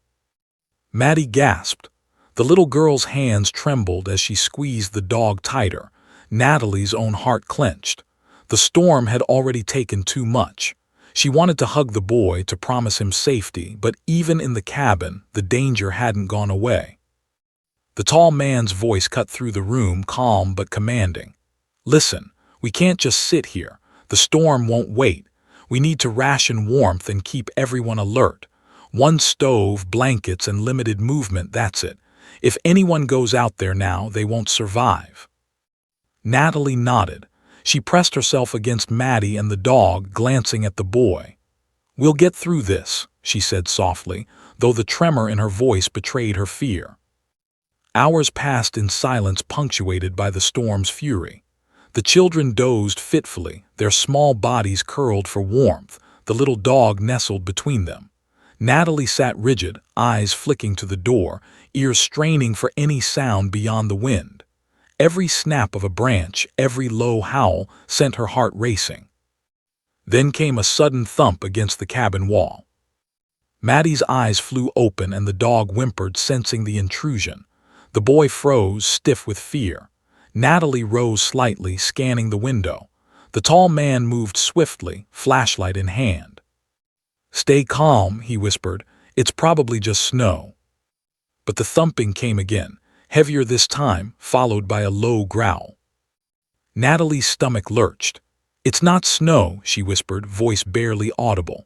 Maddie gasped. The little girl's hands trembled as she squeezed the dog tighter. Natalie's own heart clenched. The storm had already taken too much. She wanted to hug the boy, to promise him safety, but even in the cabin, the danger hadn't gone away. The tall man's voice cut through the room, calm but commanding. "Listen, we can't just sit here. The storm won't wait. We need to ration warmth and keep everyone alert. One stove, blankets, and limited movement, that's it. If anyone goes out there now, they won't survive." Natalie nodded. She pressed herself against Maddie and the dog, glancing at the boy. "We'll get through this," she said softly, though the tremor in her voice betrayed her fear. Hours passed in silence, punctuated by the storm's fury. The children dozed fitfully, their small bodies curled for warmth, the little dog nestled between them. Natalie sat rigid, eyes flicking to the door, ears straining for any sound beyond the wind. Every snap of a branch, every low howl, sent her heart racing. Then came a sudden thump against the cabin wall. Maddie's eyes flew open and the dog whimpered, sensing the intrusion. The boy froze, stiff with fear. Natalie rose slightly, scanning the window. The tall man moved swiftly, flashlight in hand. "Stay calm," he whispered. "It's probably just snow." But the thumping came again, heavier this time, followed by a low growl. Natalie's stomach lurched. "It's not snow," she whispered, voice barely audible.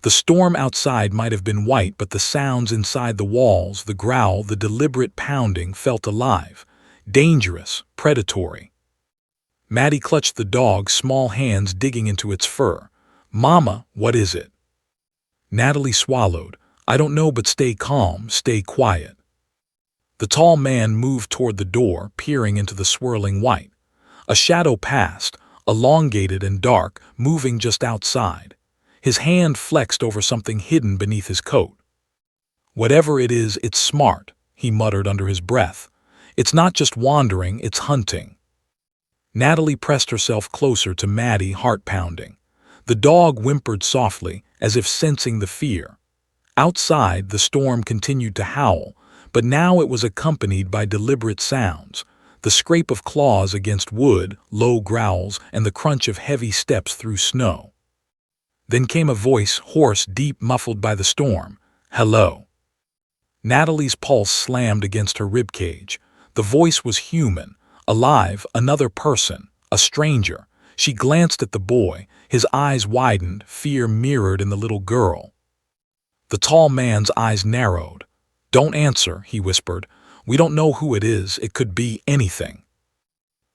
The storm outside might have been white, but the sounds inside the walls, the growl, the deliberate pounding, felt alive, dangerous, predatory. Maddie clutched the dog, small hands digging into its fur. "Mama, what is it?" Natalie swallowed. "I don't know, but stay calm, stay quiet." The tall man moved toward the door, peering into the swirling white. A shadow passed, elongated and dark, moving just outside. His hand flexed over something hidden beneath his coat. "Whatever it is, it's smart," he muttered under his breath. "It's not just wandering, it's hunting." Natalie pressed herself closer to Maddie, heart pounding. The dog whimpered softly, as if sensing the fear. Outside, the storm continued to howl, but now it was accompanied by deliberate sounds, the scrape of claws against wood, low growls, and the crunch of heavy steps through snow. Then came a voice, hoarse, deep, muffled by the storm. "Hello." Natalie's pulse slammed against her ribcage. The voice was human, alive, another person, a stranger. She glanced at the boy, his eyes widened, fear mirrored in the little girl. The tall man's eyes narrowed. "Don't answer," he whispered. "We don't know who it is. It could be anything."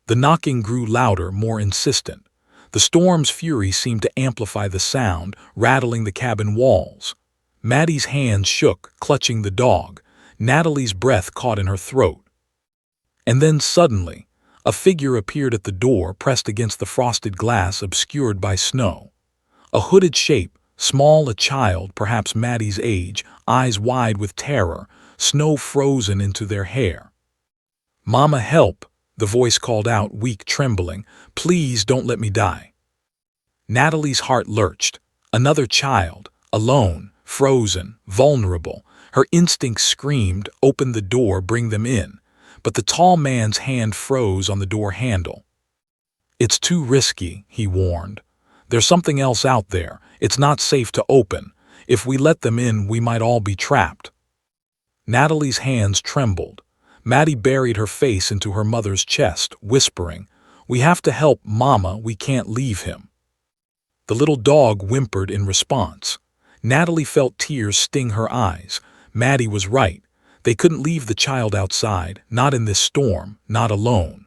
The knocking grew louder, more insistent. The storm's fury seemed to amplify the sound, rattling the cabin walls. Maddie's hands shook, clutching the dog. Natalie's breath caught in her throat. And then suddenly, a figure appeared at the door, pressed against the frosted glass obscured by snow. A hooded shape, small, a child, perhaps Maddie's age, eyes wide with terror, snow frozen into their hair. "Mama, help!" the voice called out, weak, trembling. "Please don't let me die." Natalie's heart lurched. Another child, alone, frozen, vulnerable. Her instincts screamed, "Open the door, bring them in." But the tall man's hand froze on the door handle. "It's too risky," he warned. "There's something else out there. It's not safe to open. If we let them in, we might all be trapped." Natalie's hands trembled. Maddie buried her face into her mother's chest, whispering, "We have to help, Mama, we can't leave him." The little dog whimpered in response. Natalie felt tears sting her eyes. Maddie was right. They couldn't leave the child outside, not in this storm, not alone.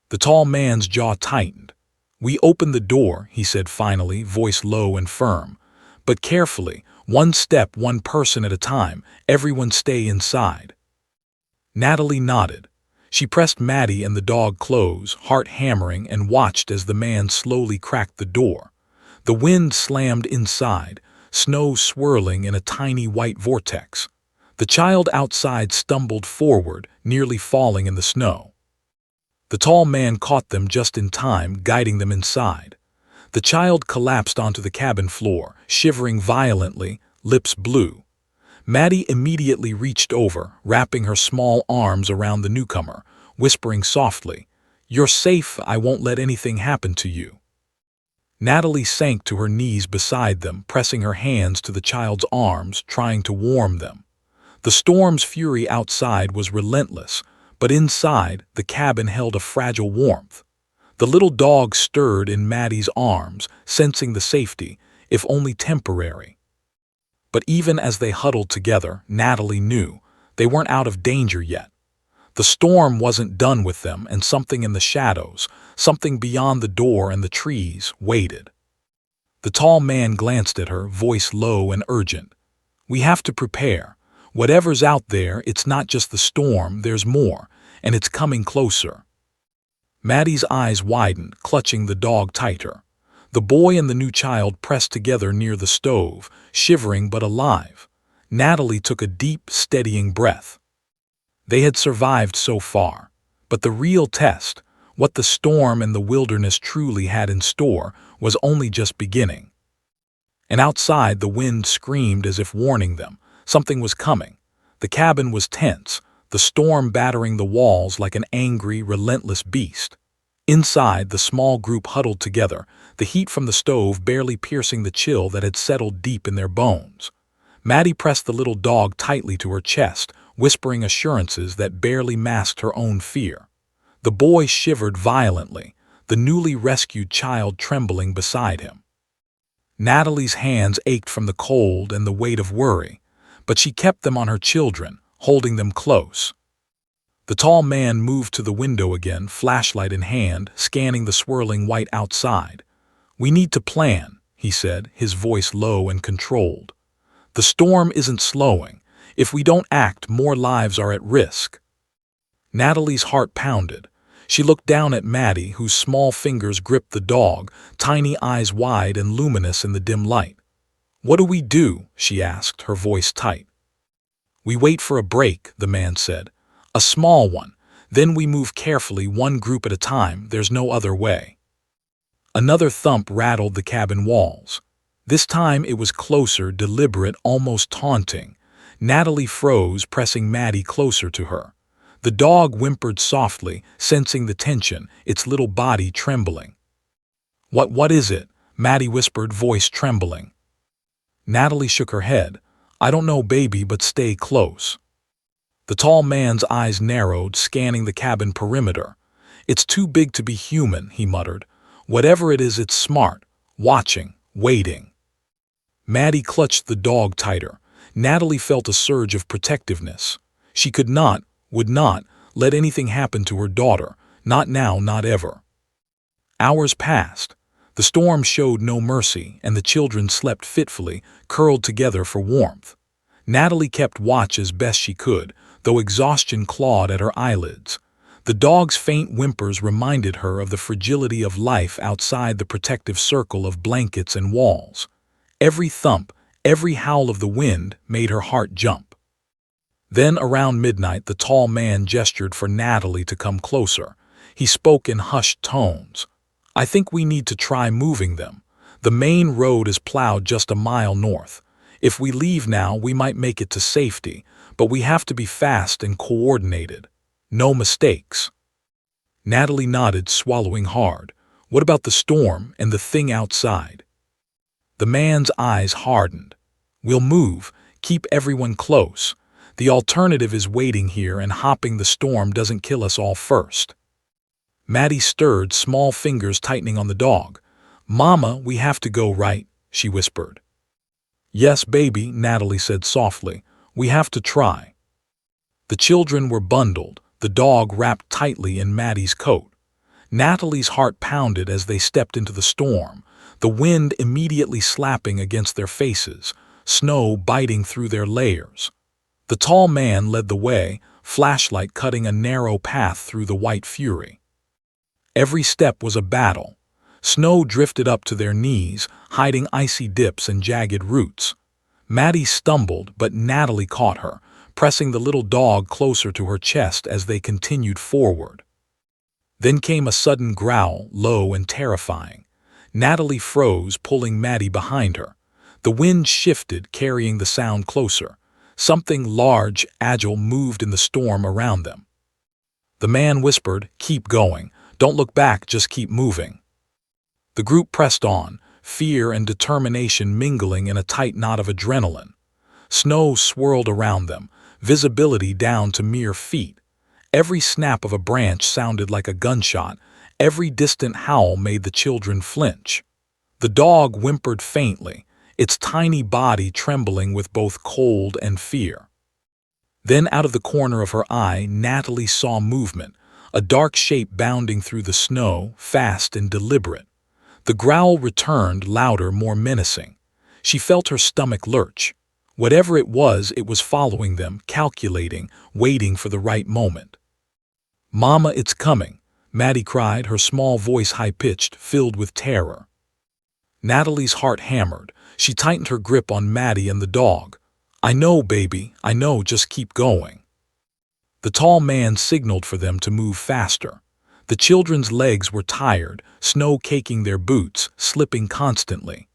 The tall man's jaw tightened. "We open the door," he said finally, voice low and firm. "But carefully, one step, one person at a time, everyone stay inside." Natalie nodded. She pressed Maddie and the dog close, heart hammering, and watched as the man slowly cracked the door. The wind slammed inside, snow swirling in a tiny white vortex. The child outside stumbled forward, nearly falling in the snow. The tall man caught them just in time, guiding them inside. The child collapsed onto the cabin floor, shivering violently, lips blue. Maddie immediately reached over, wrapping her small arms around the newcomer, whispering softly, "You're safe, I won't let anything happen to you." Natalie sank to her knees beside them, pressing her hands to the child's arms, trying to warm them. The storm's fury outside was relentless, but inside, the cabin held a fragile warmth. The little dog stirred in Maddie's arms, sensing the safety, if only temporary. But even as they huddled together, Natalie knew they weren't out of danger yet. The storm wasn't done with them, and something in the shadows, something beyond the door and the trees, waited. The tall man glanced at her, voice low and urgent. "We have to prepare. Whatever's out there, it's not just the storm, there's more, and it's coming closer." Maddie's eyes widened, clutching the dog tighter. The boy and the new child pressed together near the stove, shivering but alive. Natalie took a deep, steadying breath. They had survived so far, but the real test, what the storm and the wilderness truly had in store, was only just beginning. And outside, the wind screamed as if warning them. Something was coming. The cabin was tense, the storm battering the walls like an angry, relentless beast. Inside, the small group huddled together, the heat from the stove barely piercing the chill that had settled deep in their bones. Maddie pressed the little dog tightly to her chest, whispering assurances that barely masked her own fear. The boy shivered violently, the newly rescued child trembling beside him. Natalie's hands ached from the cold and the weight of worry, but she kept them on her children, holding them close. The tall man moved to the window again, flashlight in hand, scanning the swirling white outside. "We need to plan," he said, his voice low and controlled. "The storm isn't slowing. If we don't act, more lives are at risk." Natalie's heart pounded. She looked down at Maddie, whose small fingers gripped the dog, tiny eyes wide and luminous in the dim light. "What do we do?" she asked, her voice tight. "We wait for a break," the man said. "A small one. Then we move carefully, one group at a time. There's no other way." Another thump rattled the cabin walls. This time it was closer, deliberate, almost taunting. Natalie froze, pressing Maddie closer to her. The dog whimpered softly, sensing the tension, its little body trembling. What is it?" Maddie whispered, voice trembling. Natalie shook her head. "I don't know, baby, but stay close." The tall man's eyes narrowed, scanning the cabin perimeter. "It's too big to be human," he muttered. "Whatever it is, it's smart. Watching. Waiting." Maddie clutched the dog tighter. Natalie felt a surge of protectiveness. She could not, would not, let anything happen to her daughter. Not now, not ever. Hours passed. The storm showed no mercy, and the children slept fitfully, curled together for warmth. Natalie kept watch as best she could, though exhaustion clawed at her eyelids. The dog's faint whimpers reminded her of the fragility of life outside the protective circle of blankets and walls. Every thump, every howl of the wind made her heart jump. Then, around midnight, the tall man gestured for Natalie to come closer. He spoke in hushed tones. "I think we need to try moving them. The main road is plowed just a mile north. If we leave now, we might make it to safety, but we have to be fast and coordinated. No mistakes." Natalie nodded, swallowing hard. "What about the storm and the thing outside?" The man's eyes hardened. "We'll move, keep everyone close. The alternative is waiting here, and hopping the storm doesn't kill us all first." Maddie stirred, small fingers tightening on the dog. "Mama, we have to go, right?" she whispered. "Yes, baby," Natalie said softly. "We have to try." The children were bundled, the dog wrapped tightly in Maddie's coat. Natalie's heart pounded as they stepped into the storm, the wind immediately slapping against their faces, snow biting through their layers. The tall man led the way, flashlight cutting a narrow path through the white fury. Every step was a battle. Snow drifted up to their knees, hiding icy dips and jagged roots. Maddie stumbled, but Natalie caught her, pressing the little dog closer to her chest as they continued forward. Then came a sudden growl, low and terrifying. Natalie froze, pulling Maddie behind her. The wind shifted, carrying the sound closer. Something large, agile moved in the storm around them. The man whispered, "Keep going. Don't look back, just keep moving." The group pressed on, fear and determination mingling in a tight knot of adrenaline. Snow swirled around them, visibility down to mere feet. Every snap of a branch sounded like a gunshot. Every distant howl made the children flinch. The dog whimpered faintly, its tiny body trembling with both cold and fear. Then, out of the corner of her eye, Natalie saw movement, a dark shape bounding through the snow, fast and deliberate. The growl returned, louder, more menacing. She felt her stomach lurch. Whatever it was following them, calculating, waiting for the right moment. "Mama, it's coming," Maddie cried, her small voice high-pitched, filled with terror. Natalie's heart hammered. She tightened her grip on Maddie and the dog. "I know, baby, I know, just keep going." The tall man signaled for them to move faster. The children's legs were tired, snow caking their boots, slipping constantly.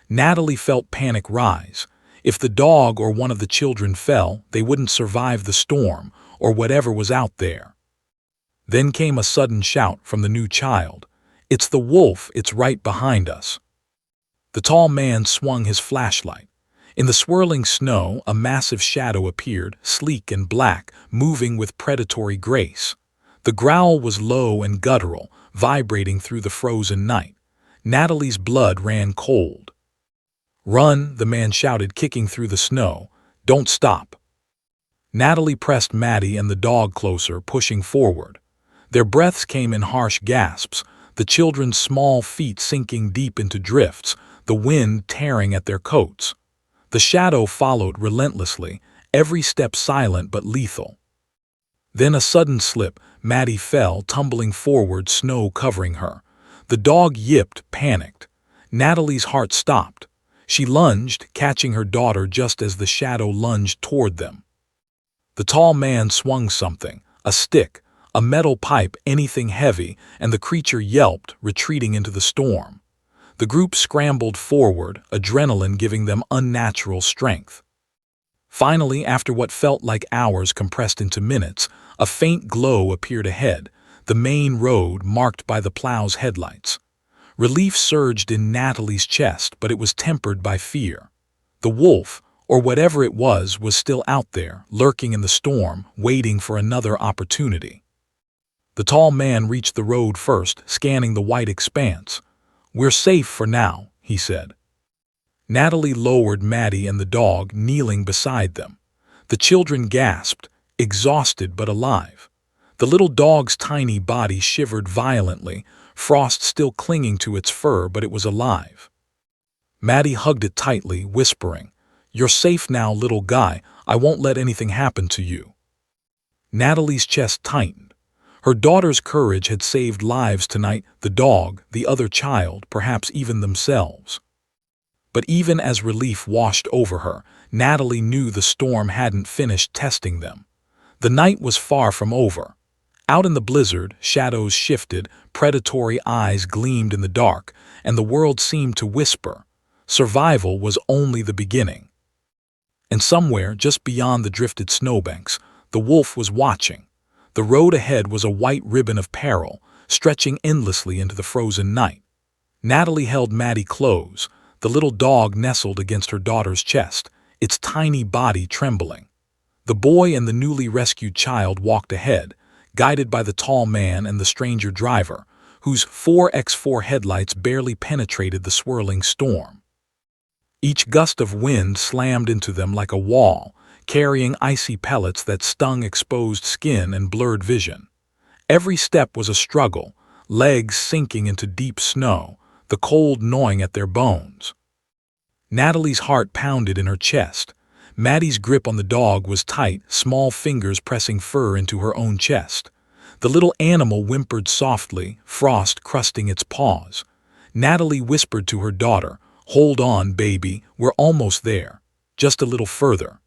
Natalie felt panic rise. If the dog or one of the children fell, they wouldn't survive the storm, or whatever was out there. Then came a sudden shout from the new child. "It's the wolf, it's right behind us." The tall man swung his flashlight. In the swirling snow, a massive shadow appeared, sleek and black, moving with predatory grace. The growl was low and guttural, vibrating through the frozen night. Natalie's blood ran cold. "Run," the man shouted, kicking through the snow. "Don't stop." Natalie pressed Maddie and the dog closer, pushing forward. Their breaths came in harsh gasps, the children's small feet sinking deep into drifts, the wind tearing at their coats. The shadow followed relentlessly, every step silent but lethal. Then a sudden slip, Maddie fell, tumbling forward, snow covering her. The dog yipped, panicked. Natalie's heart stopped. She lunged, catching her daughter just as the shadow lunged toward them. The tall man swung something, a stick, a metal pipe, anything heavy, and the creature yelped, retreating into the storm. The group scrambled forward, adrenaline giving them unnatural strength. Finally, after what felt like hours compressed into minutes, a faint glow appeared ahead, the main road marked by the plow's headlights. Relief surged in Natalie's chest, but it was tempered by fear. The wolf, or whatever it was still out there, lurking in the storm, waiting for another opportunity. The tall man reached the road first, scanning the white expanse. "We're safe for now," he said. Natalie lowered Maddie and the dog, kneeling beside them. The children gasped, exhausted but alive. The little dog's tiny body shivered violently, frost still clinging to its fur, but it was alive. Maddie hugged it tightly, whispering, "You're safe now, little guy. I won't let anything happen to you." Natalie's chest tightened. Her daughter's courage had saved lives tonight, the dog, the other child, perhaps even themselves. But even as relief washed over her, Natalie knew the storm hadn't finished testing them. The night was far from over. Out in the blizzard, shadows shifted, predatory eyes gleamed in the dark, and the world seemed to whisper. Survival was only the beginning. And somewhere, just beyond the drifted snowbanks, the wolf was watching. The road ahead was a white ribbon of peril, stretching endlessly into the frozen night. Natalie held Maddie close, the little dog nestled against her daughter's chest, its tiny body trembling. The boy and the newly rescued child walked ahead, guided by the tall man and the stranger driver, whose 4x4 headlights barely penetrated the swirling storm. Each gust of wind slammed into them like a wall, carrying icy pellets that stung exposed skin and blurred vision. Every step was a struggle, legs sinking into deep snow, the cold gnawing at their bones. Natalie's heart pounded in her chest. Maddie's grip on the dog was tight, small fingers pressing fur into her own chest. The little animal whimpered softly, frost crusting its paws. Natalie whispered to her daughter, "Hold on, baby, we're almost there. Just a little further."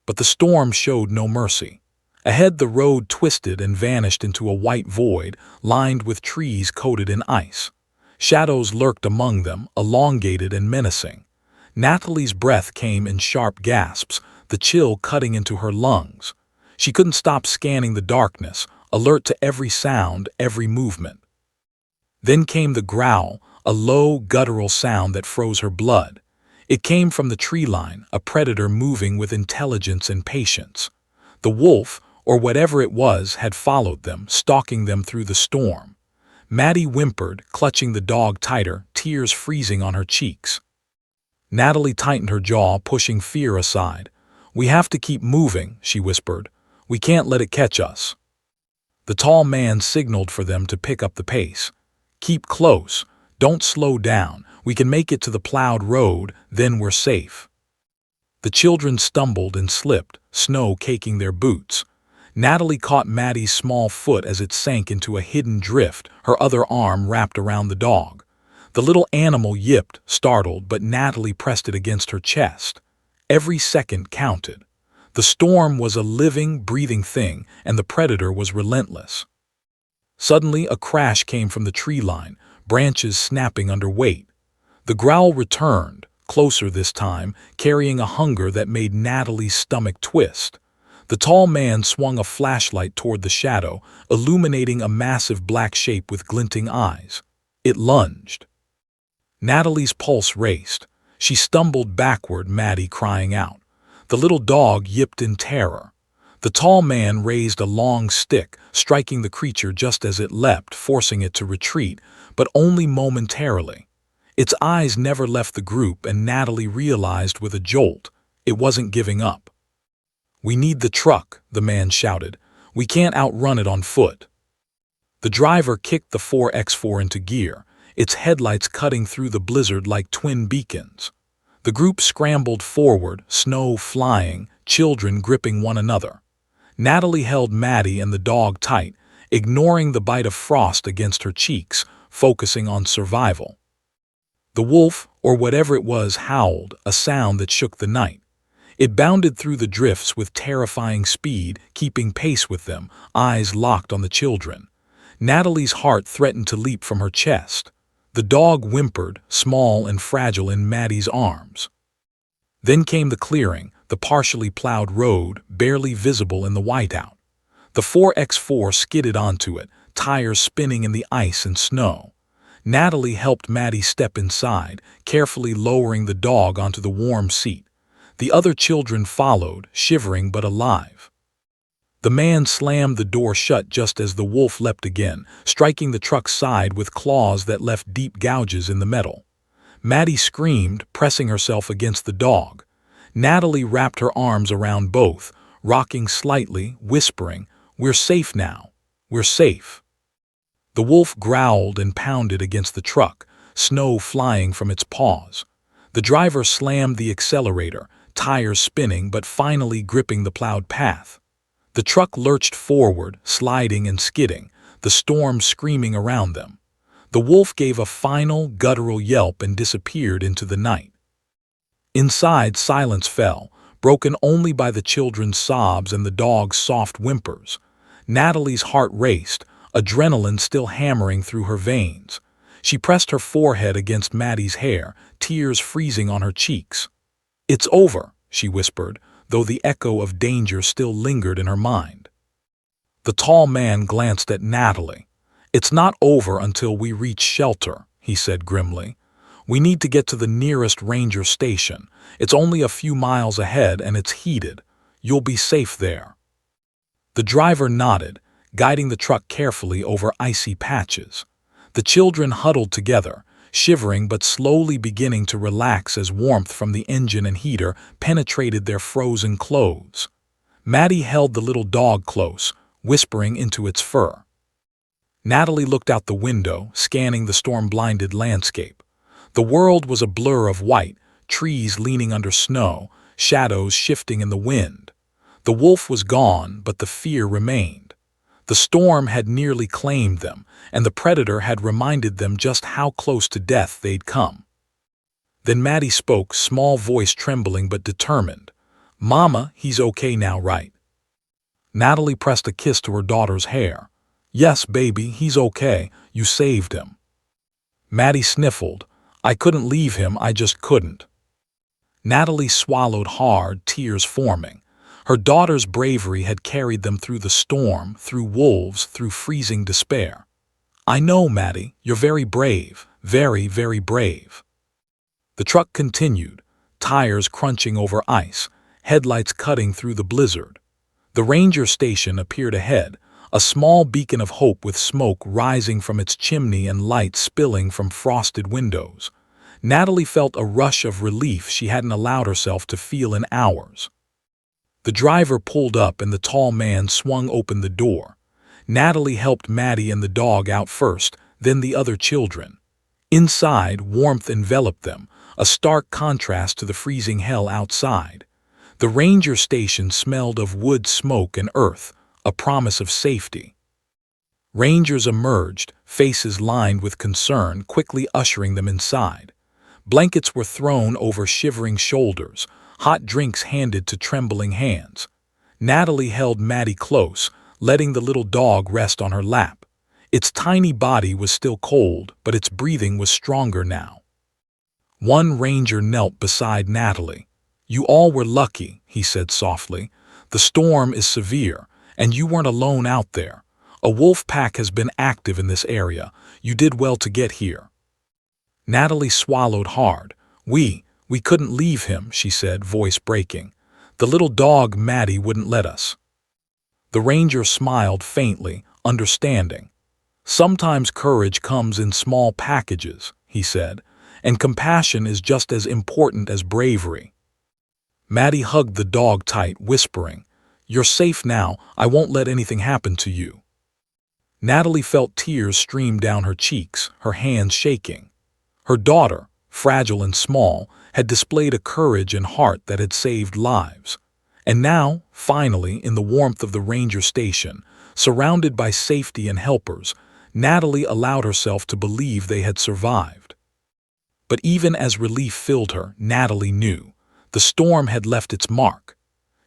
But the storm showed no mercy. Ahead the road twisted and vanished into a white void, lined with trees coated in ice. Shadows lurked among them, elongated and menacing. Natalie's breath came in sharp gasps, the chill cutting into her lungs. She couldn't stop scanning the darkness, alert to every sound, every movement. Then came the growl, a low, guttural sound that froze her blood. It came from the tree line, a predator moving with intelligence and patience. The wolf, or whatever it was, had followed them, stalking them through the storm. Maddie whimpered, clutching the dog tighter, tears freezing on her cheeks. Natalie tightened her jaw, pushing fear aside. "We have to keep moving," she whispered. "We can't let it catch us." The tall man signaled for them to pick up the pace. "Keep close. Don't slow down. We can make it to the plowed road, then we're safe." The children stumbled and slipped, snow caking their boots. Natalie caught Maddie's small foot as it sank into a hidden drift, her other arm wrapped around the dog. The little animal yipped, startled, but Natalie pressed it against her chest. Every second counted. The storm was a living, breathing thing, and the predator was relentless. Suddenly, a crash came from the tree line, branches snapping under weight. The growl returned, closer this time, carrying a hunger that made Natalie's stomach twist. The tall man swung a flashlight toward the shadow, illuminating a massive black shape with glinting eyes. It lunged. Natalie's pulse raced. She stumbled backward, Maddie crying out. The little dog yipped in terror. The tall man raised a long stick, striking the creature just as it leapt, forcing it to retreat, but only momentarily. Its eyes never left the group, and Natalie realized with a jolt it wasn't giving up. "We need the truck," the man shouted. "We can't outrun it on foot." The driver kicked the 4x4 into gear, its headlights cutting through the blizzard like twin beacons. The group scrambled forward, snow flying, children gripping one another. Natalie held Maddie and the dog tight, ignoring the bite of frost against her cheeks, focusing on survival. The wolf, or whatever it was, howled, a sound that shook the night. It bounded through the drifts with terrifying speed, keeping pace with them, eyes locked on the children. Natalie's heart threatened to leap from her chest. The dog whimpered, small and fragile in Maddie's arms. Then came the clearing, the partially plowed road, barely visible in the whiteout. The 4x4 skidded onto it, tires spinning in the ice and snow. Natalie helped Maddie step inside, carefully lowering the dog onto the warm seat. The other children followed, shivering but alive. The man slammed the door shut just as the wolf leapt again, striking the truck's side with claws that left deep gouges in the metal. Maddie screamed, pressing herself against the dog. Natalie wrapped her arms around both, rocking slightly, whispering, "We're safe now. We're safe." The wolf growled and pounded against the truck, snow flying from its paws. The driver slammed the accelerator, tires spinning but finally gripping the plowed path. The truck lurched forward, sliding and skidding, the storm screaming around them. The wolf gave a final, guttural yelp and disappeared into the night. Inside, silence fell, broken only by the children's sobs and the dog's soft whimpers. Natalie's heart raced, adrenaline still hammering through her veins. She pressed her forehead against Maddie's hair, tears freezing on her cheeks. "It's over," she whispered, though the echo of danger still lingered in her mind. The tall man glanced at Natalie. "It's not over until we reach shelter," he said grimly. "We need to get to the nearest ranger station. It's only a few miles ahead and it's heated. You'll be safe there." The driver nodded, guiding the truck carefully over icy patches. The children huddled together, shivering but slowly beginning to relax as warmth from the engine and heater penetrated their frozen clothes. Maddie held the little dog close, whispering into its fur. Natalie looked out the window, scanning the storm-blinded landscape. The world was a blur of white, trees leaning under snow, shadows shifting in the wind. The wolf was gone, but the fear remained. The storm had nearly claimed them, and the predator had reminded them just how close to death they'd come. Then Maddie spoke, small voice trembling but determined. "Mama, he's okay now, right?" Natalie pressed a kiss to her daughter's hair. "Yes, baby, he's okay. You saved him." Maddie sniffled. "I couldn't leave him, I just couldn't." Natalie swallowed hard, tears forming. Her daughter's bravery had carried them through the storm, through wolves, through freezing despair. "I know, Maddie, you're very brave, very, very brave." The truck continued, tires crunching over ice, headlights cutting through the blizzard. The ranger station appeared ahead, a small beacon of hope with smoke rising from its chimney and light spilling from frosted windows. Natalie felt a rush of relief she hadn't allowed herself to feel in hours. The driver pulled up and the tall man swung open the door. Natalie helped Maddie and the dog out first, then the other children. Inside, warmth enveloped them, a stark contrast to the freezing hell outside. The ranger station smelled of wood smoke and earth, a promise of safety. Rangers emerged, faces lined with concern, quickly ushering them inside. Blankets were thrown over shivering shoulders, hot drinks handed to trembling hands. Natalie held Maddie close, letting the little dog rest on her lap. Its tiny body was still cold, but its breathing was stronger now. One ranger knelt beside Natalie. "You all were lucky," he said softly. "The storm is severe, and you weren't alone out there. A wolf pack has been active in this area. You did well to get here." Natalie swallowed hard. We We couldn't leave him, she said, voice breaking. The little dog Maddie wouldn't let us. The ranger smiled faintly, understanding. Sometimes courage comes in small packages, he said, and compassion is just as important as bravery. Maddie hugged the dog tight, whispering, "You're safe now, I won't let anything happen to you." Natalie felt tears stream down her cheeks, her hands shaking. Her daughter, fragile and small, had displayed a courage and heart that had saved lives. And now, finally, in the warmth of the ranger station, surrounded by safety and helpers, Natalie allowed herself to believe they had survived. But even as relief filled her, Natalie knew. The storm had left its mark.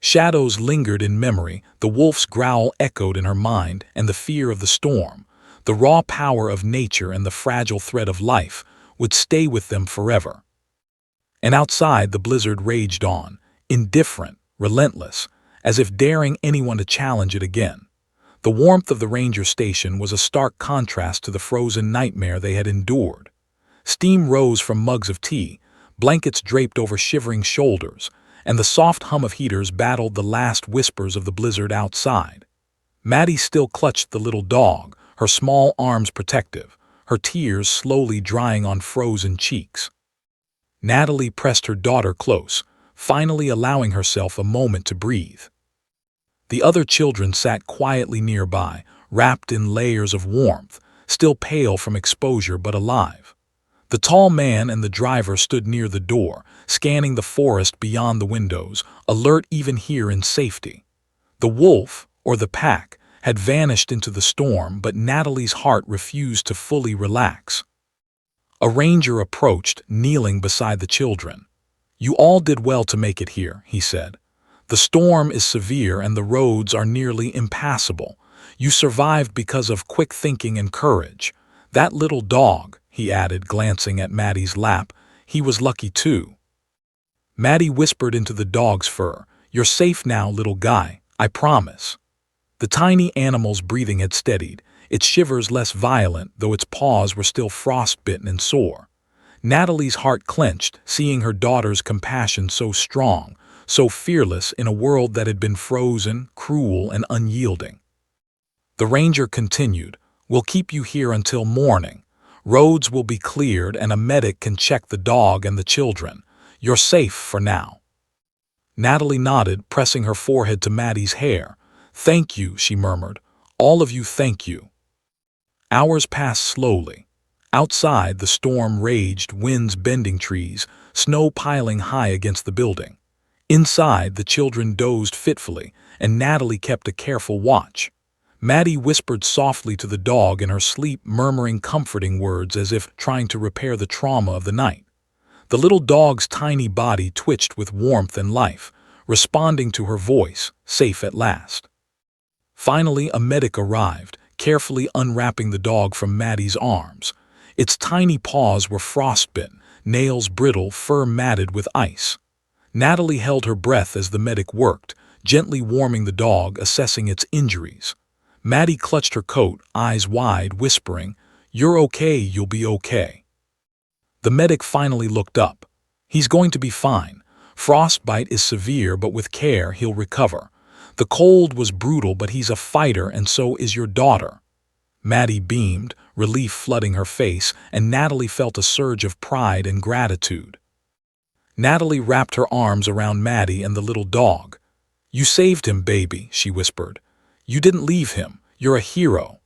Shadows lingered in memory, the wolf's growl echoed in her mind, and the fear of the storm, the raw power of nature and the fragile thread of life, would stay with them forever. And outside the blizzard raged on, indifferent, relentless, as if daring anyone to challenge it again. The warmth of the ranger station was a stark contrast to the frozen nightmare they had endured. Steam rose from mugs of tea, blankets draped over shivering shoulders, and the soft hum of heaters battled the last whispers of the blizzard outside. Maddie still clutched the little dog, her small arms protective, her tears slowly drying on frozen cheeks. Natalie pressed her daughter close, finally allowing herself a moment to breathe. The other children sat quietly nearby, wrapped in layers of warmth, still pale from exposure but alive. The tall man and the driver stood near the door, scanning the forest beyond the windows, alert even here in safety. The wolf, or the pack, had vanished into the storm, but Natalie's heart refused to fully relax. A ranger approached, kneeling beside the children. "You all did well to make it here," he said. "The storm is severe and the roads are nearly impassable. You survived because of quick thinking and courage. That little dog," he added, glancing at Maddie's lap, "he was lucky too." Maddie whispered into the dog's fur, "You're safe now, little guy, I promise." The tiny animal's breathing had steadied, its shivers less violent, though its paws were still frostbitten and sore. Natalie's heart clenched, seeing her daughter's compassion so strong, so fearless in a world that had been frozen, cruel, and unyielding. The ranger continued, "We'll keep you here until morning. Roads will be cleared and a medic can check the dog and the children. You're safe for now." Natalie nodded, pressing her forehead to Maddie's hair. "Thank you," she murmured. "All of you, thank you." Hours passed slowly. Outside, the storm raged, winds bending trees, snow piling high against the building. Inside, the children dozed fitfully, and Natalie kept a careful watch. Maddie whispered softly to the dog in her sleep, murmuring comforting words as if trying to repair the trauma of the night. The little dog's tiny body twitched with warmth and life, responding to her voice, safe at last. Finally, a medic arrived, carefully unwrapping the dog from Maddie's arms. Its tiny paws were frostbitten, nails brittle, fur matted with ice. Natalie held her breath as the medic worked, gently warming the dog, assessing its injuries. Maddie clutched her coat, eyes wide, whispering, "You're okay, you'll be okay." The medic finally looked up. "He's going to be fine. Frostbite is severe, but with care he'll recover. The cold was brutal, but he's a fighter, and so is your daughter." Maddie beamed, relief flooding her face, and Natalie felt a surge of pride and gratitude. Natalie wrapped her arms around Maddie and the little dog. "You saved him, baby," she whispered. "You didn't leave him. You're a hero."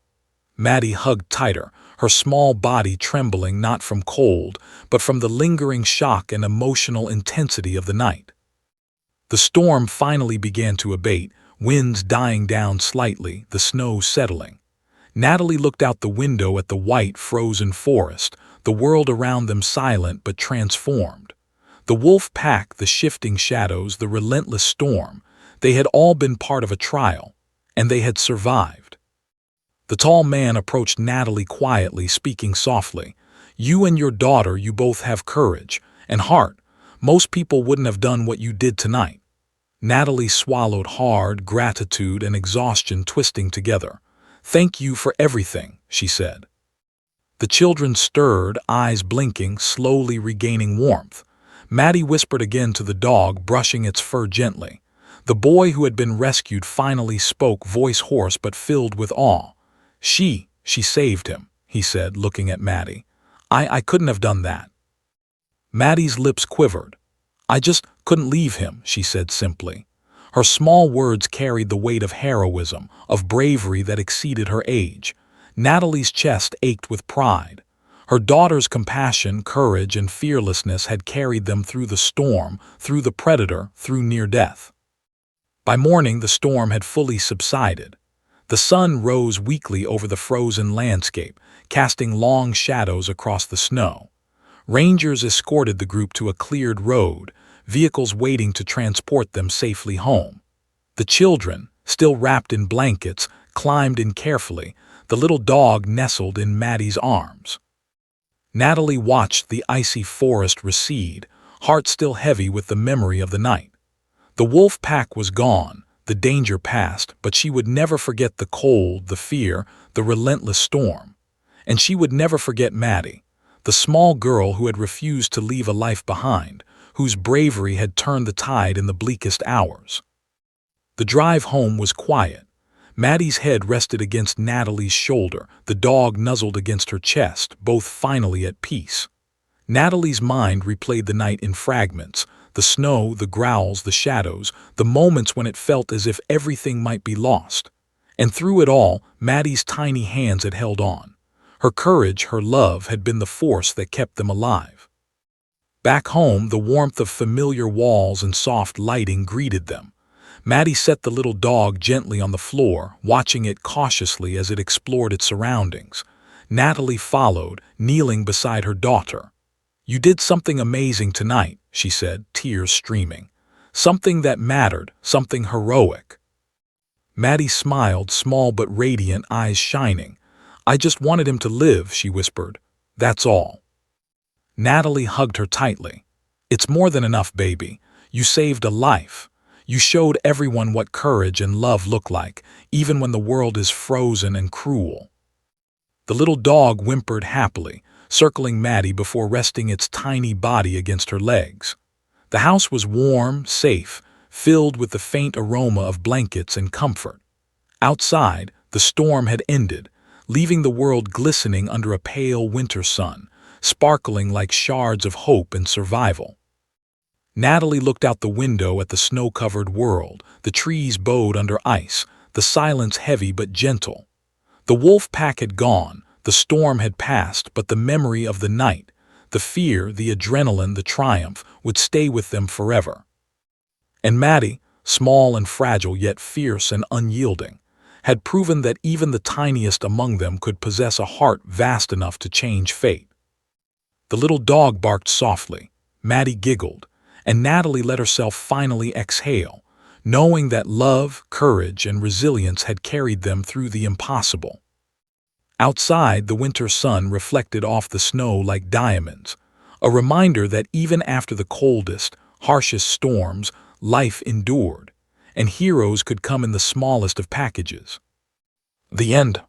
Maddie hugged tighter, her small body trembling not from cold, but from the lingering shock and emotional intensity of the night. The storm finally began to abate, winds dying down slightly, the snow settling. Natalie looked out the window at the white, frozen forest, the world around them silent but transformed. The wolf pack, the shifting shadows, the relentless storm, they had all been part of a trial, and they had survived. The tall man approached Natalie quietly, speaking softly. "You and your daughter, you both have courage and heart. Most people wouldn't have done what you did tonight." Natalie swallowed hard, gratitude and exhaustion twisting together. "Thank you for everything," she said. The children stirred, eyes blinking, slowly regaining warmth. Maddie whispered again to the dog, brushing its fur gently. The boy who had been rescued finally spoke, voice hoarse but filled with awe. She saved him, he said, looking at Maddie. I couldn't have done that. Maddie's lips quivered. I just couldn't leave him, she said simply. Her small words carried the weight of heroism, of bravery that exceeded her age. Natalie's chest ached with pride. Her daughter's compassion, courage, and fearlessness had carried them through the storm, through the predator, through near death. By morning, the storm had fully subsided. The sun rose weakly over the frozen landscape, casting long shadows across the snow. Rangers escorted the group to a cleared road, vehicles waiting to transport them safely home. The children, still wrapped in blankets, climbed in carefully, the little dog nestled in Maddie's arms. Natalie watched the icy forest recede, heart still heavy with the memory of the night. The wolf pack was gone, the danger past, but she would never forget the cold, the fear, the relentless storm. And she would never forget Maddie, the small girl who had refused to leave a life behind, whose bravery had turned the tide in the bleakest hours. The drive home was quiet. Maddie's head rested against Natalie's shoulder, the dog nuzzled against her chest, both finally at peace. Natalie's mind replayed the night in fragments, the snow, the growls, the shadows, the moments when it felt as if everything might be lost. And through it all, Maddie's tiny hands had held on. Her courage, her love, had been the force that kept them alive. Back home, the warmth of familiar walls and soft lighting greeted them. Maddie set the little dog gently on the floor, watching it cautiously as it explored its surroundings. Natalie followed, kneeling beside her daughter. "You did something amazing tonight," she said, tears streaming. "Something that mattered, something heroic." Maddie smiled, small but radiant, eyes shining. "I just wanted him to live," she whispered. "That's all." Natalie hugged her tightly. "It's more than enough, baby. You saved a life. You showed everyone what courage and love look like, even when the world is frozen and cruel." The little dog whimpered happily, circling Maddie before resting its tiny body against her legs. The house was warm, safe, filled with the faint aroma of blankets and comfort. Outside, the storm had ended, leaving the world glistening under a pale winter sun, sparkling like shards of hope and survival. Natalie looked out the window at the snow-covered world, the trees bowed under ice, the silence heavy but gentle. The wolf pack had gone, the storm had passed, but the memory of the night, the fear, the adrenaline, the triumph, would stay with them forever. And Maddie, small and fragile yet fierce and unyielding, had proven that even the tiniest among them could possess a heart vast enough to change fate. The little dog barked softly, Maddie giggled, and Natalie let herself finally exhale, knowing that love, courage, and resilience had carried them through the impossible. Outside, the winter sun reflected off the snow like diamonds, a reminder that even after the coldest, harshest storms, life endured, and heroes could come in the smallest of packages. The end.